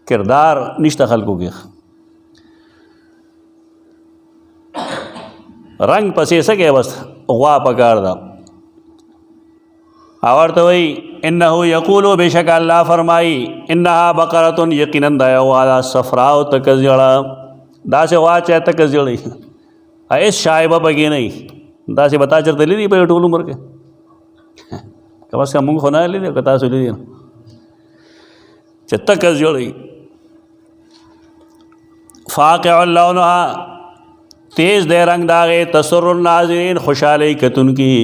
کردار نشته خلکو کې. رنگ پسې څه کوي، بس غوا پکار ده. او ورته وایي انه یقول، بېشکه الله فرمایي انها بقرة، یقینا دا یو غوا ده، صفراء تکه زیړه. داسې غوا چې تکه زیړه هېڅ شایبه پکې نه وي. داسې به تا چېرته لیدي په ټول عمر کې؟ کم از کم مونږ خو نه لیدي، که تاسو لیدي چې تکه زیړه فاقع لونها، تیز دے رنگ داغے، تسر الناظرین، خوشحالی کتن کی.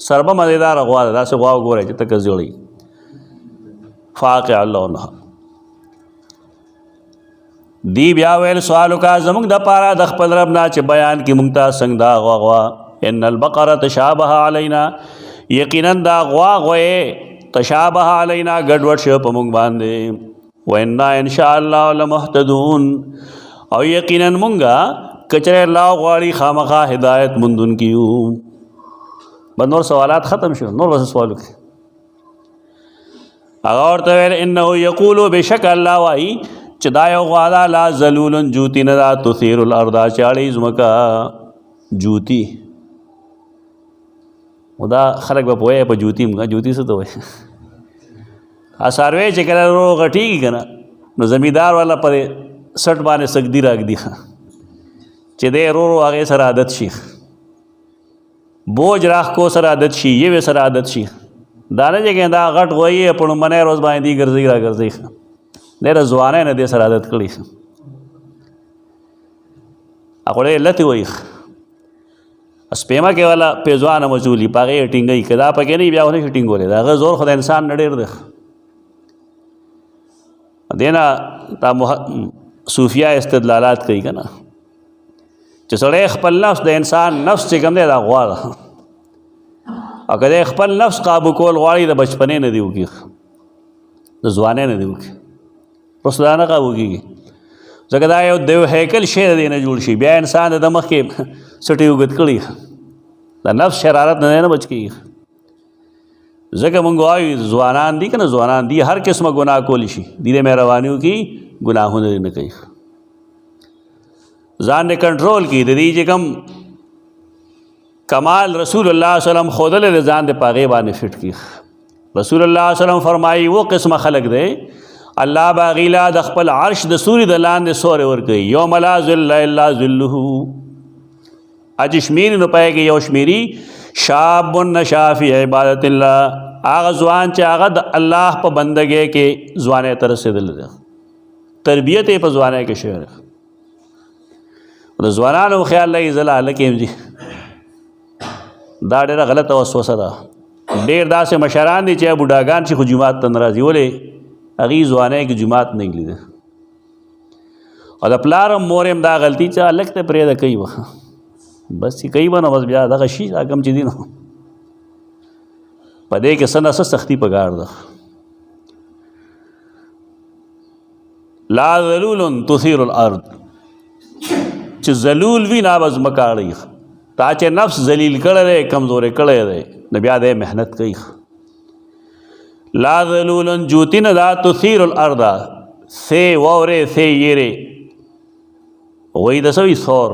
سربه مزیدار غوا ده، داسې غوا وګورئ چې تکه زیړی. فاقع لونها. دی بیا ویل سوال وکړه زموږ دپاره د خپل رب نه چې بیان کړي موږ ته څنګه دا غوا. ان البقره تشابه علینا، یقینا دا غوا غوی تشابه علینا ګډوډ شو په موږ باندې. وَإِنَّا إِنْ شَاءَ اللَّهُ لَمُهْتَدُونَ، او یقینا مونږه کچره الله غواړي خامخا هدایت مندون کیو. بنور سوالات ختم شو، نور بس سوال وکړي. هغه ورته ویل انه یقول، بشک الله وایي چې دا یو غوا ده، لا ذلول، جوتی نه ده، تثیر الارض، چاړي ځمکه جوتی. دا خلک به پوهیږي په جوتی مونږه جوتی څه ته وایي. څاروی چې کله ورو غټېږي که نه نو زمیندار والا پرې سټ باندې سګدي راږدي چې دی ورو ورو هغې سره عادت شي، بوج راښکو سره عادت شي، یوې سره عادت شي. دا نه چې دا غټ غویي په لومبنی روز باندې دی ګرځي را ګرځي، ډېره ځوانۍ نه دې سره عادت کړي. هغه ډېرې لتې وایي، سپېمه کې والا پیزوانه مچولي په هغې یې ټینګوي، که دا پکې نه وي بیا خو نه شي ټینګولی. د هغه زور خو د انسان نه ډېر دی. دینا دا صوفیه استدلالات کوي که نه چې سړی خپل نفس د انسان نفس چې کوم دی دا غوا ده، او که دی خپل نفس قابو کول غواړي د بچپنې نه دې وکړي، د ځوانۍ نه دې وکړي، وروسته دا نه قابو کېږي. ځکه دا یو د هیکل شی د دې نه جوړ شي. بیا انسان د مخکې سټې اوږد کړي، د نفس شرارت نه نه بچ کېږي. ځکه مونږ وایو ځوانان دي که نه، ځوانان دي هر قسمه ګناه کولی شي، دې د مهرباني وکړي، ګناهونه نه کوي، ځان نه کنټرول کړي. د دې چې کوم کمال رسول الله صلی الله علیه وسلم ښودلی د ځان د په هغې باندې فټ کړي. رسول الله صلی الله علیه وسلم فرمایي وہ قسمه خلق دی الله باغیلا د خپل عرش د سوري د لاندې سوري ورکوي یوم لا ظل الا ظله اجشمیر نو پای کې یو شمیری شاب نشا فی عبادت الله هغه ځوان چې هغه د الله په بندګۍ کې ځوانۍ ته رسېدل دی تربیت یې په ځوانۍ کې شوی د ځوانانو خیال لګي زه هلک یم جي دا ډېره غلطه وسوسه ده ډېر داسې مشران دي چې بوډاګان چې خو جومات ته نه راځي ولې هغې ځوانۍ کې جومات نه لیده او د پلار هم مور هم دا غلطي چې هلک ته پرېږده کوي به بس چې کوي به نو بس بیا دغه شي دا کوم چې دي نو په دې کې څه نه څه سختي پکار ده لا ذلول تثیر الارض چې ذلول وي نه به ځمکه اړوي تا چې نفس ذلیل کړی دی کمزورې کړی دی نو بیا دی محنت کوي لا ذلول جوتی نه دا تثیر الارض سی واورې سی یېرې وایي د څه وي ثور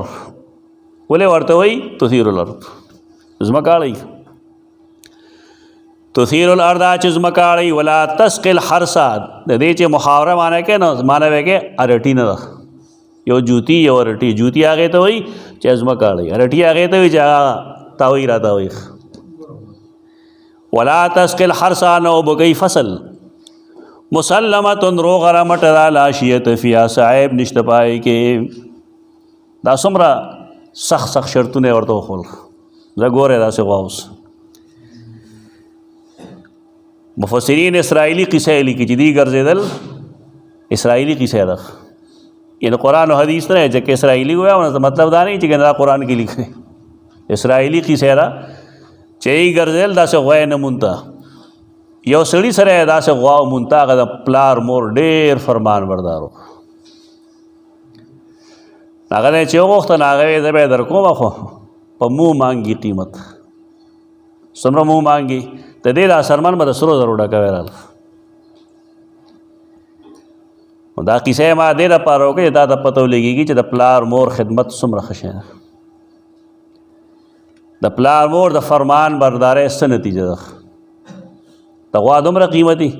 ولې ورته وایي تثیر الارض ځمکه اړوي تثیر الارض چې ځمکه اړوي ولا تسقي الحرث د دې چې محاوره معنی کوي نو معنی به کې ارټي نه ده یو جوتی یو ارټي جوتی هغې ته وایي چې ځمکه اړوي ارټي هغې ته وایي چې هغه تاوی را تاوی ولا تسقي الحرث نه اوبه کوي فصل مسلمة روغه رمټه ده لا شیة فیها صعیب نشته پای کې دا څومره سخت سخت شرطونه ورته وښول زه ګورې داسې غوا اوس مفسرین اسرائیلی قصه لیکي چې دی ګرځېدل اسرائیلی قصه ده یعنی قرآن و حدیث نه چې اسرائیلی وایي مطلب دا نه چې دا قرآن کې لیکي اسرائیلی قصه ده چې یې ګرځېدل داسې غوا یې نه مونته یو سړي سره یې داسې غوا مونته هغه د پلار مور ډېر فرمان بردار و هغه نه چې وغوښتل هغه یې زه به یې درکوم خو په مو مانګي قیمت څومره مو مانګي د دې دا سرمن به د سرو زرو ډکوی راله دا کیسه یې ما دې دپاره وکړې دا ته پته ولګېږي چې د پلار مور خدمت څومره ښه شی ده د پلار مور د فرمان بردارۍ څه نتیجه ده د غوا دومره قیمتي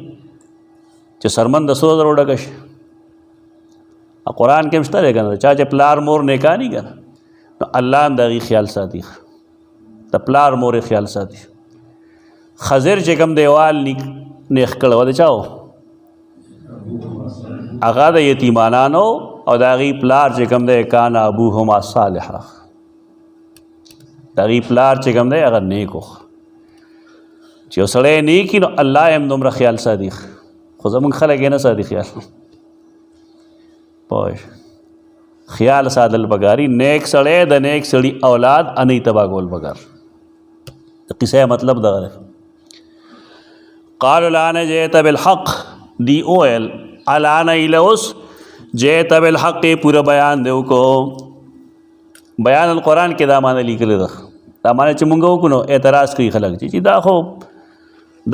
چې سرمن د سرو زرو ډکه شي قرآن کې هم شته دی که نه چا چې پلار مور نیکاني که نه نو الله هم د هغې خیال ساتي د پلار مور یې خیال ساتي خضر چې کوم دیوال نیخ کړی و د چا و هغه د یتیمانانو او د هغې پلار چې کوم دی کان ابوهما صالحه د هغې پلار چې کوم دی هغه نیک و چې یو سړی نیک وي نو الله یې هم دومره خیال ساتي خو زموږ خلک یې نه ساتي خیال پوه خیال ساتل پکاري نیک سړی د نیک سړي اولاد انۍ تباه کول پکار د قصه مطلب دغه دی قالوا الان جئت بالحق دی اویل الان ایلوس جئت بالحق پورا بیان دیو کو بیان القرآن کې دا معنی لیکلی ده دا معنی چې مونږ وکړو نو اعتراض کوي خلک چې دا خو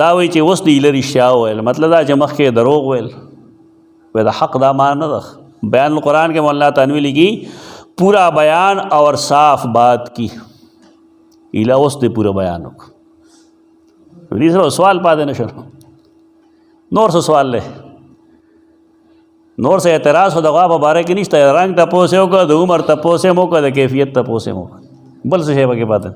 دا وایي چې اوس د ایله رښتیا وویل مطلب دا چې مخکې دروغ ویل وی د حق دا معنی نه ده بیان القرآن کې مولا تنوی لگی پورا بیان اور صاف بات کی ایله اوس دې پورا بیان وکړو دې سره سوال پاتې نه شو نور څه سوال دی نور څه اعتراض خو د غوا په باره کې نشته رنګ تپوس یې وکړه د عمر تپوس یې مو وکړه د کیفیت تپوس یې مو وکړه بل څه شی پکې پاتې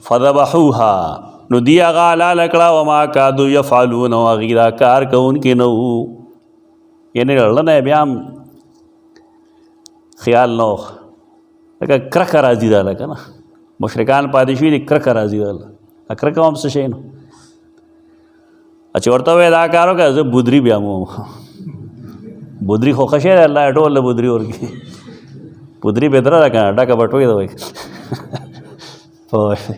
فذبحوها نو دی هغه حلاله کړه وما کادو یفعلون او هغې دا کار کوونکي نه وو یعنې لړنه یې بیا هم خیال نه و لکه کرکه راځي دا لکه نه مشرکان پاتې شوي دي کرکه راځي دا کرکه هم څه شی نه چې ورته وایي دا کار وکړه زه بودري بیا مو بودري خو ښه شی دی الله یې ټول له بودري ورکړي بودري بهتره ده که نه ډکه بټوې ده وایي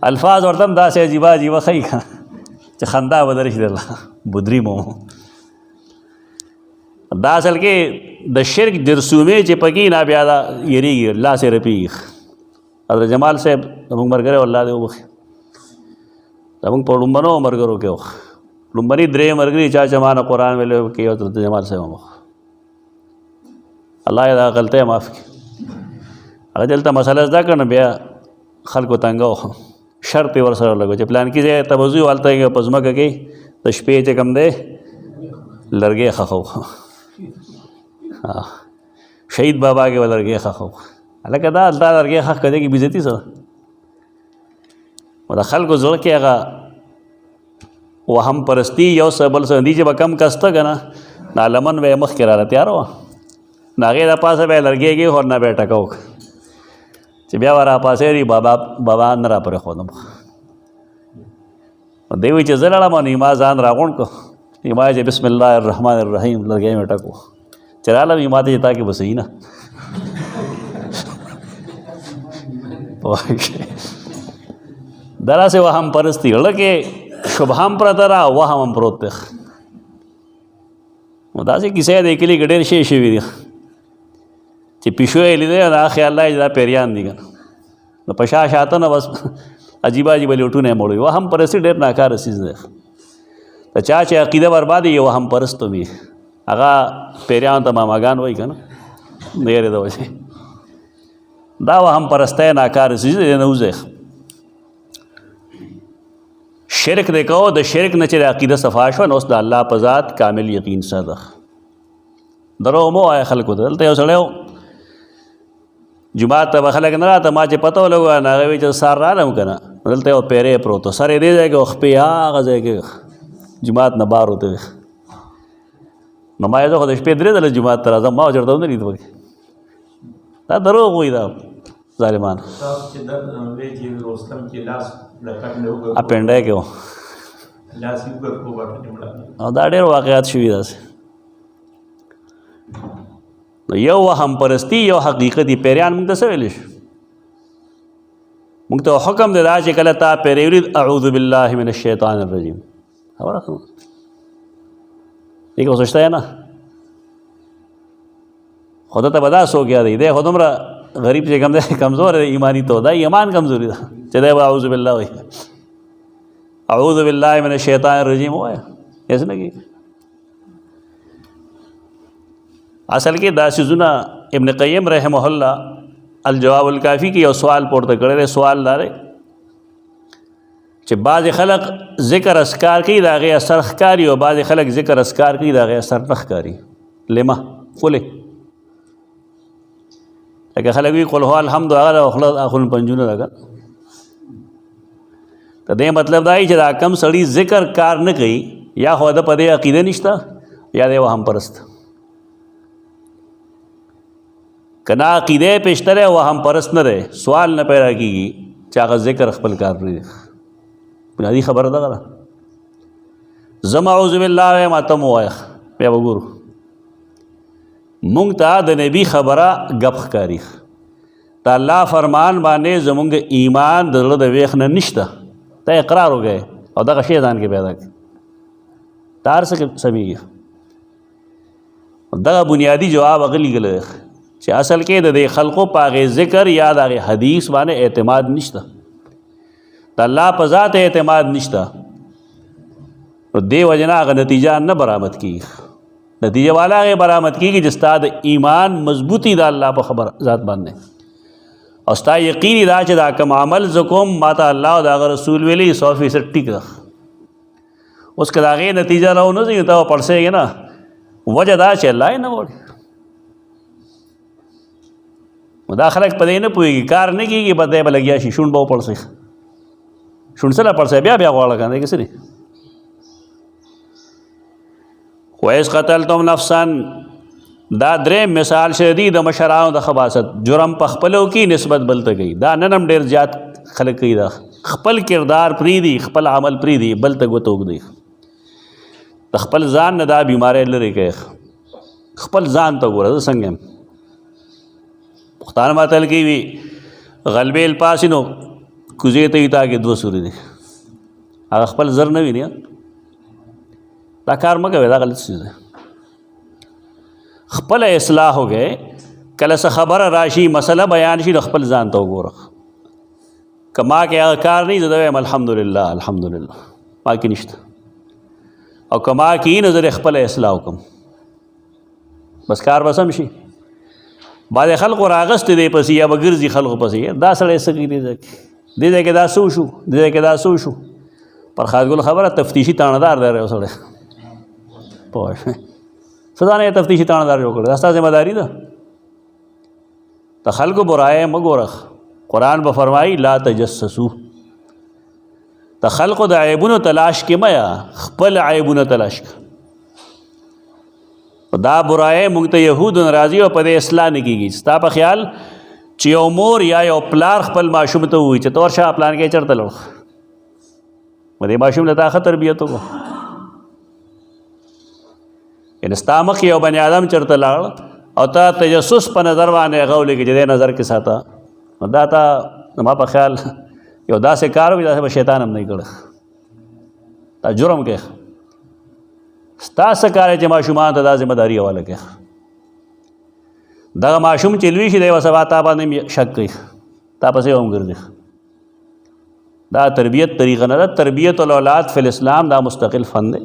الفاظ ورته هم داسې عجیبه عجیبه ښایي که چې خندا به در شي درله بودري مو دا اصل کې د شرک جرسومې چې پکې نه بیا دا یېرېږي الله سې رپېږي حضرت جمال صاحب زموږ ملګری الله دې وبخښي زموږ په لومبنو ملګرو کې و لومبني درې ملګري چا چې ما نه قرآن ویلی کې حضرت جمال صاحب هم الله یې دا غلطۍ معاف کړي هغه دلته مسله زده کړه نو بیا خلکو تنګه و شرط ور سره لګو چې پلان کې ځای ته وضو هلته یې په ځمکه کې د شپې چې کوم دی لرګی خښو شهید بابا کې به لرګی خښو هلکه دا لرګی خښ که دی کې بېزتي سره نو د خلکو زړه کې هغه وهم پرستی یو څه بل څه دي چې به کم کس ته که نه دا لمن به یې مخکې راله تیاره وه نو هغې د پاسه به یې لرګی کېښود نه به یې ټکو چې بیا به راپاسېږي بابا نه را پرېښودم دی وایي چې زه لاړم نو ما ځان راغونډ کړو ما چې بسم الله الرحمن الرحیم لرګی مې ټکو چې رالم ما ته چې تا کې به صحیح نه داسې وهم پرستی زړه کې شبه هم پرته را وهم هم پروت دی نو داسې کیسې د کلي کې ډېر شی شوي دي چې پیشو یې لیدی دا خیال دی چې دا پیریان دي که نو په شا شاته نه بس عجیبه عجیبه لوټونه یې مړوي وهم پرستي ډېر ناکاره څیز دی د چا چې عقیده برباد یې وهم پرست وي هغه پیریانو ته ماماګان وایي که نه د یېرې د وجې دا وهم پرستی ناکاره څیز دی نه وځئ شرک دی کو د شرک نه چې د عقیده صفا شوه نو اوس د الله په ذات کامل یقین ساته دروغ مه وایه خلکو ته دلته یو سړی و جومات ته به خلک نه راته ما چې پته ولګوه نو هغه وایي چې سار رالم که نه دلته یو پیری پروت و سر یې دې ځای کې او خپې هغه ځای کې جومات نه بار وته نو ما یې زه خو د شپې 3 ځله جومات ته راځم ما چېرته ونه لید پکې دا دروغ وایي دا ظالمان اپینډای کې و او دا ډېر واقعات شوي داسې یو وهم پرستی یو حقیقتي پیریان موږ ته څه ویلی شو موږ ته حکم دی دا چې کله تا پیری ولید اعوذ بالله من الشیطان الرجیم خبره دې کې سوچتا ہے نه خدا ته به دا څوک یادوي دی خو دومره غریب چې کوم دی کمزور دی ایمانی تو دا ایمان کمزوري ده چې دی به اعوذ بالله وایي اعوذ بالله من الشیطان الرجیم وایه هېڅ نه کېږي اصل کې دا سیزونه ابن قیم رحمه الله الجواب الکافی کې یو سوال پورته کړی دی سوال دا دی چې بعضې خلق ذکر اسکار کوي د هغې اثر ښکاري او بعضې خلق ذکر اسکار کوي د هغې اثر نه ښکاري لمه ولې لکه خلک وي قل هو الحمد هغه د خوله اخلو پنجونه ده که د دې مطلب دا چې دا کم سړي ذکر کار نه کوي یا خو د په دې عقیده نشته یا دی وهم پرست که نه عقیده یې پېشته دی وهم پرست نه دی سوال نه پیدا کېږي چې هغه ذکر خپل کار پرېږدي بنیادي خبره دغه ده زه اعوذ بالله وایم ته م ووایه بیا به ګورو مونږ ته د نبي خبره ګپ ښکاري د الله فرمان باندې زمونږ ایمان د زړه د ویښ نه نشته ته اقرار وکړې او دغه شی ځان کې پیدا کړي دا هر څه کې سمیږي دغه بنیادي جواب هغه لیکلی دی چې اصل کې د دې خلقو په هغې ذکر یا د هغې حدیث باندې اعتماد نشته د الله په ذات اعتماد نشته نو دې وجې نه هغه نتیجه نه برآمد کېږي نتیجه والا هغې برآمد کېږي چې ستا د ایمان مضبوطي د الله په خبر ذات باندې او ستا یقیني دا چې دا کوم عمل زه کوم ما ته الله او د هغه رسول ویلي 100% ټیک ده اوس که د هغې نتیجه راونه ځي نو ته به پړسېږې نه وجه دا چې الله یې نه غواړي نو دا خلک په دې نه پوهېږي کار نه کېږي بس دی به لګیا شي شونډ به وپړسي شونډ سره پړسئ بیا غواړه که نه دی که څه دی وَإِذْ قَتَلْتُمْ نَفْسًا دا دریم مثال شدی د مشرانو د خباثت جرم په خپلو کې نسبت بل ته کوي دا نن هم ډېر زیات خلک کوي دا خپل کردار پرېږدي خپل عمل پرېږدي بل ته ګوته اوږدي د خپل ځان نه دا بیماری لرې کوي خپل ځان ته ګوره زه څنګه یم پښتانه متل کې وي غلبې الپاسې نو کوزې ته وي تا کې 2 سوري دي هغه خپل زر نه ویني دا کار مه کوئ دا غلط چیز دی خپل اصلاح وکړئ کله څه خبره راشي مسله بیان شي نو خپل ځان ته وګوره که ما کې هغه کار نه وي زه به وایم الحمدلله الحمدلله ما کې نشته او که ما کې وي نو زه خپله اصلاح وکړم بس کار به سم شي بعضې خلقو راغستې دی پسې یا به ګرځي خلقو پسې دا سړی څه کوي دې دې ځای کې دا څه وشو دې ځای کې دا څه وشو فرخاد ګل خبره تفتیشي تاڼهدار دی یو سړی پوه شوې څه ځان یې تفتیشي تاڼهدار جوړ کړی دا ستا ذمہ داري ده د خلکو برایه مه ګوره قرآن به فرمایي لا تجسسو د خلقو د عیبونو تلاش کې مه یا خپل عیبونه تلاش کړه دا برایه موږ ته یهودو ناراضي او په دې اصلاح نه کېږي ستا په خیال چې یو مور یا یو پلار خپل ماشوم ته ووایي چې ته ورشه پلان کې چېرته لاړ په دې ماشوم له تا ښه تربیت وکړو یعنې ستا مخکې یو بني آدم چېرته لاړ او ته تجسس په نظر باندې هغه ولیکې چې دې نظر کې ساته نو دا تا زما په خیال یو داسې کار وي داسې به شیطان هم نه کړی دا جرم کې ستا څه کار دی چې ماشومان ته دا ذمہ داري حواله کړې دغه ماشوم چې لوی شي دی به سبا تا باندې شک کوي تا پسې هم ګرځي دا تربیت طریقه نه ده تربیت الاولاد فی الاسلام دا مستقل فن دی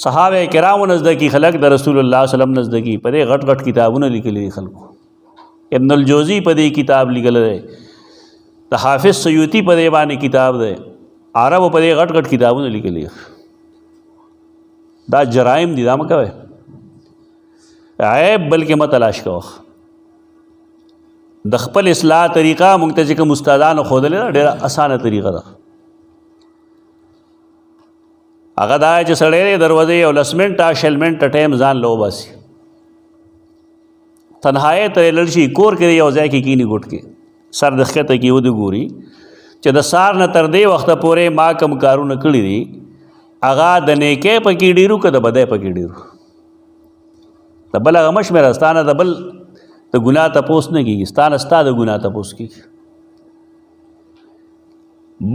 صحابه کرامو نزدکی خلق د رسول الله صلی الله علیه وسلم نزدکی په دې غټ غټ کتابونه لیکلي دي خلکو ابن الجوزی په دې کتاب لیکل دی د حافظ سیوطی په دې باندې کتاب دی عربو په دې غټ غټ کتابونه لیکلي دا جرائم دي دا مه کوئ عیب بلکې مه تلاش کوه د خپل اصلاح طریقه موږ ته چې کوم استادانو ښودلې ده ډېره اسانه طریقه ده هغه دا چې سړی دی دروازې یو 10 منټه شل منټه ټایم ځان له وباسي تنهایۍ ته لړ شي کور کې یو ځای کې کیني ګوټ کې سر د ښکته کې ودې ګوري چې د سار نه تر دې وخته پورې ما کوم کارونه کړي دي هغه د نیکۍ پکې ډېرو که د بدۍ پکې ډېرو د بل هغه مه شمېره ستا نه د بل د ګناه تپوس نه کېږي ستا نه ستا د ګناه تپوس کېږي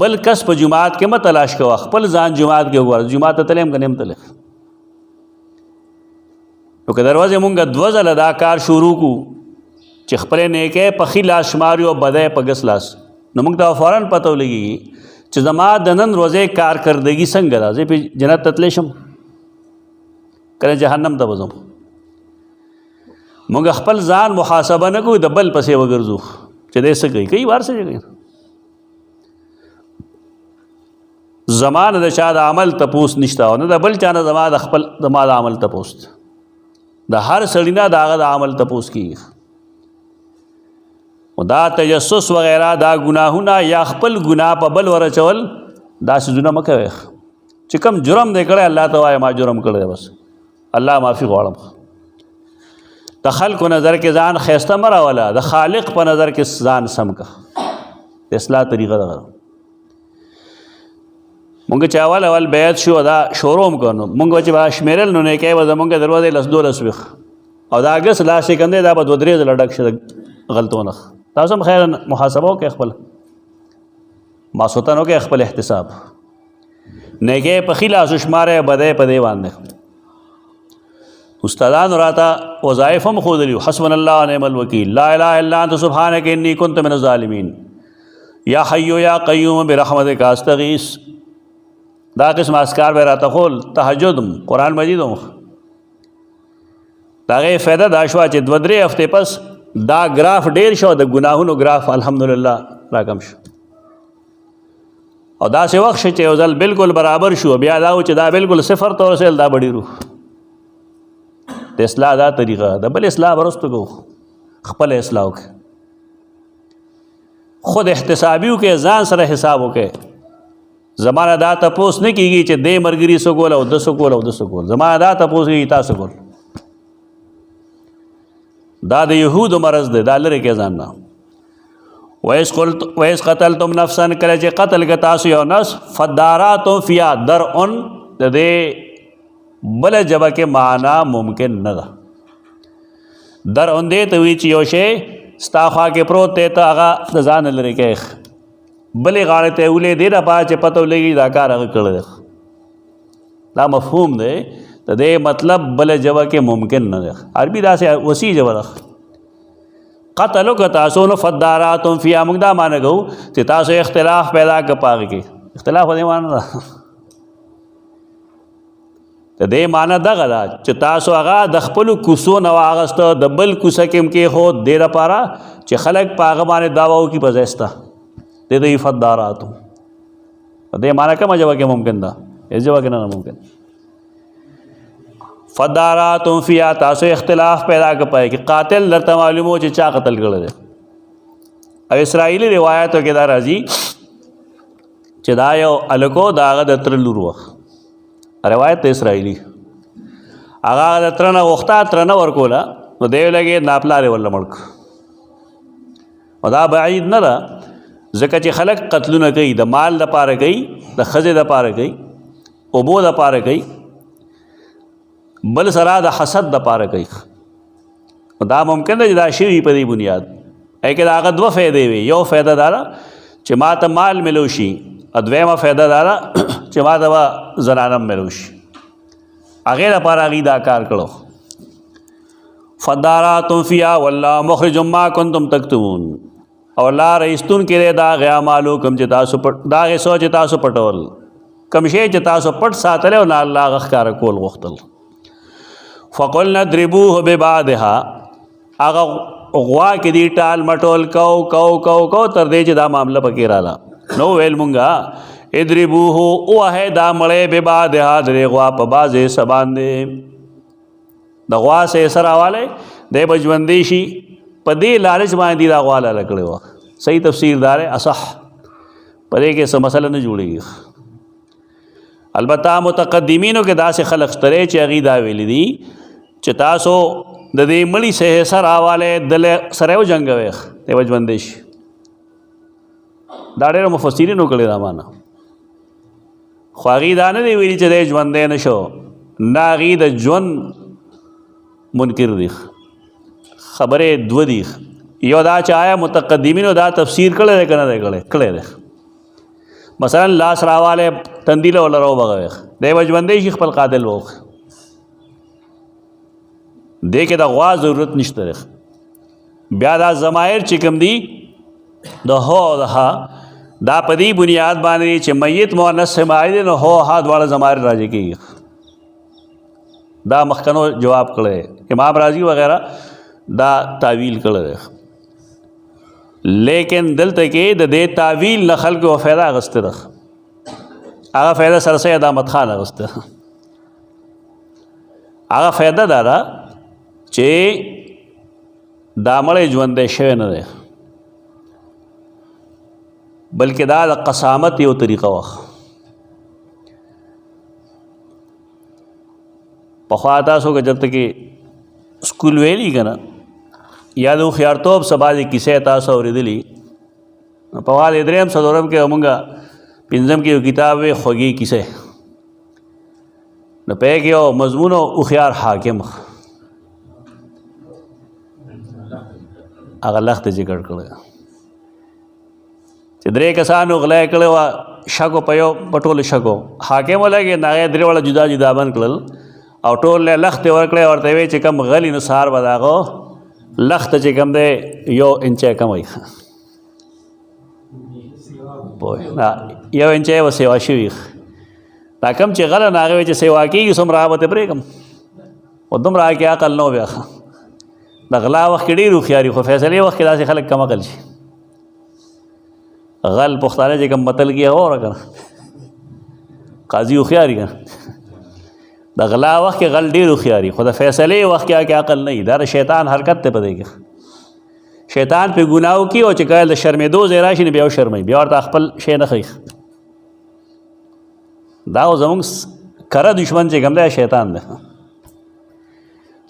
بل کس په جماعت کې مه تلاش کوه خپل ځان جماعت کې وګوره جماعت ته تللی یم که نه یم تللی نو که دروازې مونږ 2 ځله دا کار شروع کړو چې خپلې نیکۍ په ښي لاس شمارو او بدۍ په ګس لاس نو مونږ ته فوراً پته ولګېږي چې زما د نن ورځې کارکردګي څنګه ده زه پې جنت ته تللی شم کله جهنم ته به ځم مونږ خپل ځان محاسبه نه کوو د بل پسې وګرځو چې دی څه کوي کوي بار څه کوي زما نه د چا د عمل تپوس نشته او نه د بل چا نه زما د عمل تپوس د هر سړي نه د هغه د عمل تپوس کېږي دا تجسس وغیرہ دا گناهونه یا خپل ګناه په بل ورچول دا څیزونه مه کوئ چې کوم جرم دی کړی الله ته وایه ما جرم کړی دی بس الله معافي غواړم د خلکو نظر کې ځان ښایسته مه راوله د خالق په نظر کې ځان سم که د اصلاح طریقه دغه مونږ چې اول بیعت شو دا شروع هم کړو مونږ چې به شمېرل نو نیکۍ به زمونږ دروازې 10-12 ویښ او دا اګس لاس یې کندی دا به 2-3 ځله ډک شي غلطونه تاسو هم خیر محاسبه وکړئ خپل ماسوتن وکړئ خپل احتساب نیکۍ په ښي لاسو شمارئ بدۍ په دې باندې استادانو راته وظایف هم ښودلي حسبنا الله ونعم الوکیل لا اله الا انت سبحانک انی کنت من الظالمین یا حی یا قیوم برحمتک استغیث دا قسم اذکار به راته ښول تهجد قرآن مجید هم د هغې فایده دا شوه چې 2-3 هفتې پس دا ګراف ډیر شو د ګناهونو ګراف الحمدلله راکم شو او داسې وخت شو چې یو ځل بلکل برابر شو بیا دا و چې دا بلکل صفر ته ورسېدل دا به ډېرو د اصلاح دا طریقه د بل اصلاح به وروسته کوو خپل اصلاح وکړئ خود احتسابي وکړئ ځان سره حساب وکړئ زما نه دا تپوس نه کېږي چې دې ملګري څه کول او ده څه کول او ده څه کول زما نه دا تپوس کېږي تا څه کول دا د یهودو مرض دی دا لرې کې ځان نه ویس قتلتم نفسا کله چې قتل که تاسو یو نفس فداراتم فیها درعن د دې بله ژبه کې معنا ممکن نه ده درعن دې ته وایي چې یو شی ستا خوا کې پروت دی ته هغه د ځانه لرې کې بلې غاړې ته یې ولې دې دپاره چې پته ولګي دا کار هغه کړی دی دا مفهوم دی د دې مطلب بله ژبه کې ممکن نه دی عربي داسې وسیع ژبه ده قتل وکړه تاسو نو فداراتم فیها موږ دا معنی کوو چې تاسو اختلاف پیدا کړه په هغې کې اختلاف په دې معنی ده د دې معنی دغه ده چې تاسو هغه د خپلو کوڅو نه واخېسته د بل کوڅه کې هم کېښود دې لپاره چې خلک په هغه باندې دعوه وکړي په ځای سته د दे दे फद्दारात दे माना कम जवा के मुमकिन दा इस जवा के ना मुमकिन फद्दारात फ़िया तासो इख्तिलाफ पैदा कर पाए कि कातिल लरता मालूम हो चा कत्ल कर दे। अब इसराइली रिवायत के दा राजी चदायो अलको दाग दत्र लुरवा रिवायत इसराइली आगा दत्र ना वक्ता त्र न वर्कोला तो देव लगे नापला रे वल्ला मड़क वदा बाईद न रा ज़का चे खलक कत्ल न कई द माल द पार कई द खज़े द पार कई ओबो द पार कई बल सरा द हसद द पार कई दा मुमकिन है जदा शिवी पदी बुनियाद है कि दागत व फ़ायदे वे यो फ़ायदा दारा चमात माल मिलोशी अद्वैमा फ़ायदा दारा चमात व जनानम मिलोशी आगे द पार आगी दा कार करो फद्दारातुम फ़िया वल्लाहु मुख़रिजुम मा कुंतुम तक्तुमून और ला रईस्तुन के दा गया मालू कम चितासु पट दागे सो चितासु पटोल कमशे चितासु पट सातले और नाल्ला गख्कार कोल वख्तल फ़कुल न द्रिबू हो बेबादहा आगा गवा के दी टाल मटोल कौ कौ कौ कौ तरदे दा मामला पकेराला नो वेल मुंगा इद्रिबू हो ओ है दा मड़े बेबादहा दरे गवा पबाजे सबान दे दगवा से सर वाले दे बजवंदीशी पदे लालच माए दी दागवाला लकड़े हुआ सही तफसीरदार है असह पदे के मसला न जुड़ेगी अलबत्ता मुतक़द्दिमीनों के दा से खलक तरे चे अगीदा वेली दी चितासो ददे मड़ी से सर आवाले दले सरेव जंग वेख ते बजवंदिश दाड़े मुफस्सिरीन नकले दामाना ख्वागी दाने दे वेली चले जवंदे नशो नागीद जवन मुनकिर दिख खबरे द्व दिख यो दा चाया मुतक़द्दिमीन दा तफसीर कले दे कना दे कले दे मसलन लास रावाले तंदीले वाला रो बगवेख दे वजबंदे शिख पल कातिल वोख दे के दा गवा ज़रूरत निश्ते रख ब्या दा ज़मायर चिकम दी द हो दहा दा पदी बुनियाद बानी चे मय्यत मुअन्नस से मायदे न हो हाथ वाला ज़मायर राजी की दा मखकनो जवाब कले इमाम राजी वगैरह दा तावील कले लेकिन दिल तक दे तावील नखल के वह फ़ायदा अगस्त रख आगा फ़ायदा सरसे अदा मत खान अगस्त आगा फ़ायदा दारा चे दामड़े जुवंदे शे न दे बल्कि दा कसामत यो तरीक़ा वह पख्वाता सो के जब तक स्कूल वेली का ना याद वो ख्यार तो अब सबाज किसे तासा और दिली पवाद इधरेम सदोरम के अमंगा पिंजम की किताब खोगी किसे न पे के मजमून उखियार हाकिम अगर लख्त जिक्र करे चिद्रे कसान गले कले वा शको पयो पटोल शको हाकिम लगे नागे दरे वाला जुदा जुदा बन कल और टोल ले लख्त वर्कड़े और तेवे चिकम गली नुसार बदागो लख्त चिकम दे यो इंचे कम वही ना यो इंचे वो सेवा शिवीख ना कम चे गला नागे वे चे सेवा की सुम रहा बते ब्रे कम और तुम रहा क्या कल नो ब्या ना गला वक्त किड़ी रुखियारी खो फैसले वक्त किदा से खलक कम अकल जी गल पुख्ताने चिकम मतल किया और अगर काजी उखियारी का द गला वक्त के गल डी रुखियारी खुदा फैसले वक्त क्या क्या अकल नहीं दर शैतान हरकत ते पदेगी शैतान पे गुनाह की और चिकायल शर्म दो ज़ेराशी ने ब्याह शर्म ब्याह और ताकपल शे न खी दाओ जमुंग कर दुश्मन चे गमदा शैतान दे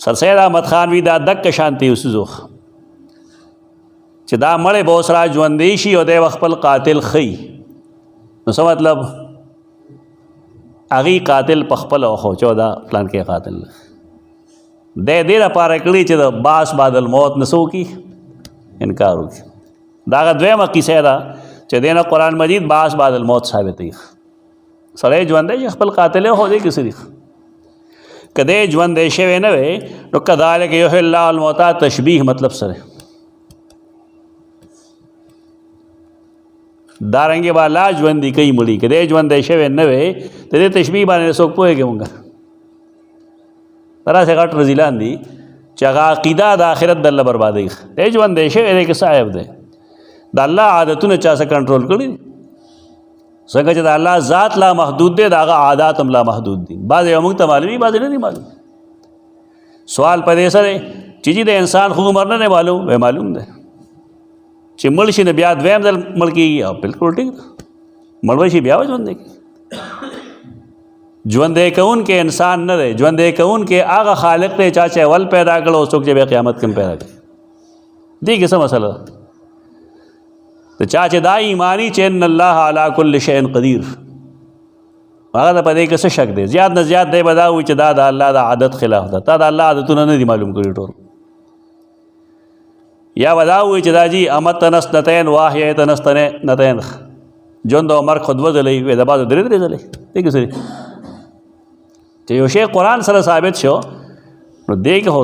सरसैद अहमद खान भी दा दक शांति उस जोख चिदा मड़े बोसरा जुवंदेशी और दे वक्पल कातिल खई न सो मतलब आगी कातिल पखपल हो चौदह प्लान के कातिल दे दे पारकड़ी च बास बादल मौत नसो की इनकार होगी दागा द्वेम किसेदा च देना कुरान मजीद बास बादल मौत साबित सड़े जुवंदे खपल कातिल हो दे किसी कदे जुवंदे शे न वे तो कदाल के योहिल्लाहुल मौता तशबीह मतलब सरे दारंगे बाला जुवंदी कई मुड़ी के दे जुवंदे शे न वे ते तशबीह बाने सोक पोए के मुंगा तरह से घट रजीलान दी चगा अकीदा द आखिरत दल्ला बर्बादी दे जुवंदे शे के साहिब दे د الله عادتونه چا څه کنټرول کړي څنګه چې د الله ذات لا محدود دی د هغه عادات هم لا محدود دي بعض یې موږ ته معلوم وي بعض یې نه دي معلوم سوال په دې سره چې د انسان خو عمر نه معلوم وی معلوم دی چې مړ شي نه بیا دویم ځل مړ کېږي بالکل ټیک ده مړ شي بیا ژوندی ژوندی کوونکی انسان نه دی ژوندی کوونکی هغه خالق دی چا چې اول پیدا کړو څوک چې بیا قیامت کې هم پیدا کړي دې کې څه مسله ده ته چا چې دا ایمانی چې ان الله علی کل شیء قدیر هغه په دې کې څه شک دی زیات نه زیات دی به دا وایي چې دا د الله د عادت خلاف ده تا د الله عادتونه نه دي معلوم کړي ټول یا به دا وایي چې دا جي امتنا اثنتین واحیتنا اثنتین ژوند او مرګ خو دوه ځلې وي د بعضو درې ځلې دې کې څه چې یو شی قرآن سره ثابت شو نو دې کې هو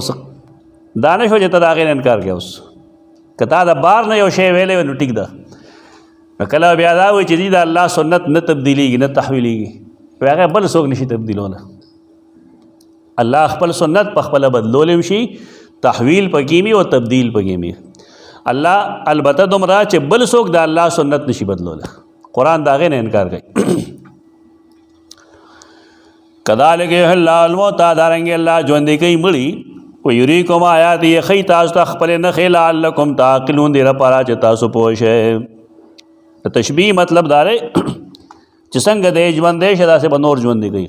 دا نه شو چې ته د هغې نه انکار کوې اوس که تا د بار نه یو شی ویلی وی نو ټیک ده نو کله بیا دا وایي چې د الله سنت نه تبدیلیږي نه تحویلیږي په هغه بل څوک نشي تبدیلولی الله خپل سنت په خپله بدلولی هم شي تحویل پکې وي او تبدیل پکې وي الله البته دومره چې بل څوک د الله سنت نشي بدلولی قرآن د هغې نه انکار کوي کذالک یحیی الله الموتى دارنګې الله ژوندی کوي مړي ویریکم آیات یې ښیي تاسو ته خپلې نښې لعلکم تعقلون دې لپاره چې تاسو پوه شئ تشبیه مطلب دا دی چې څنګه دی ژوندی شي داسې به نور ژوندی کوي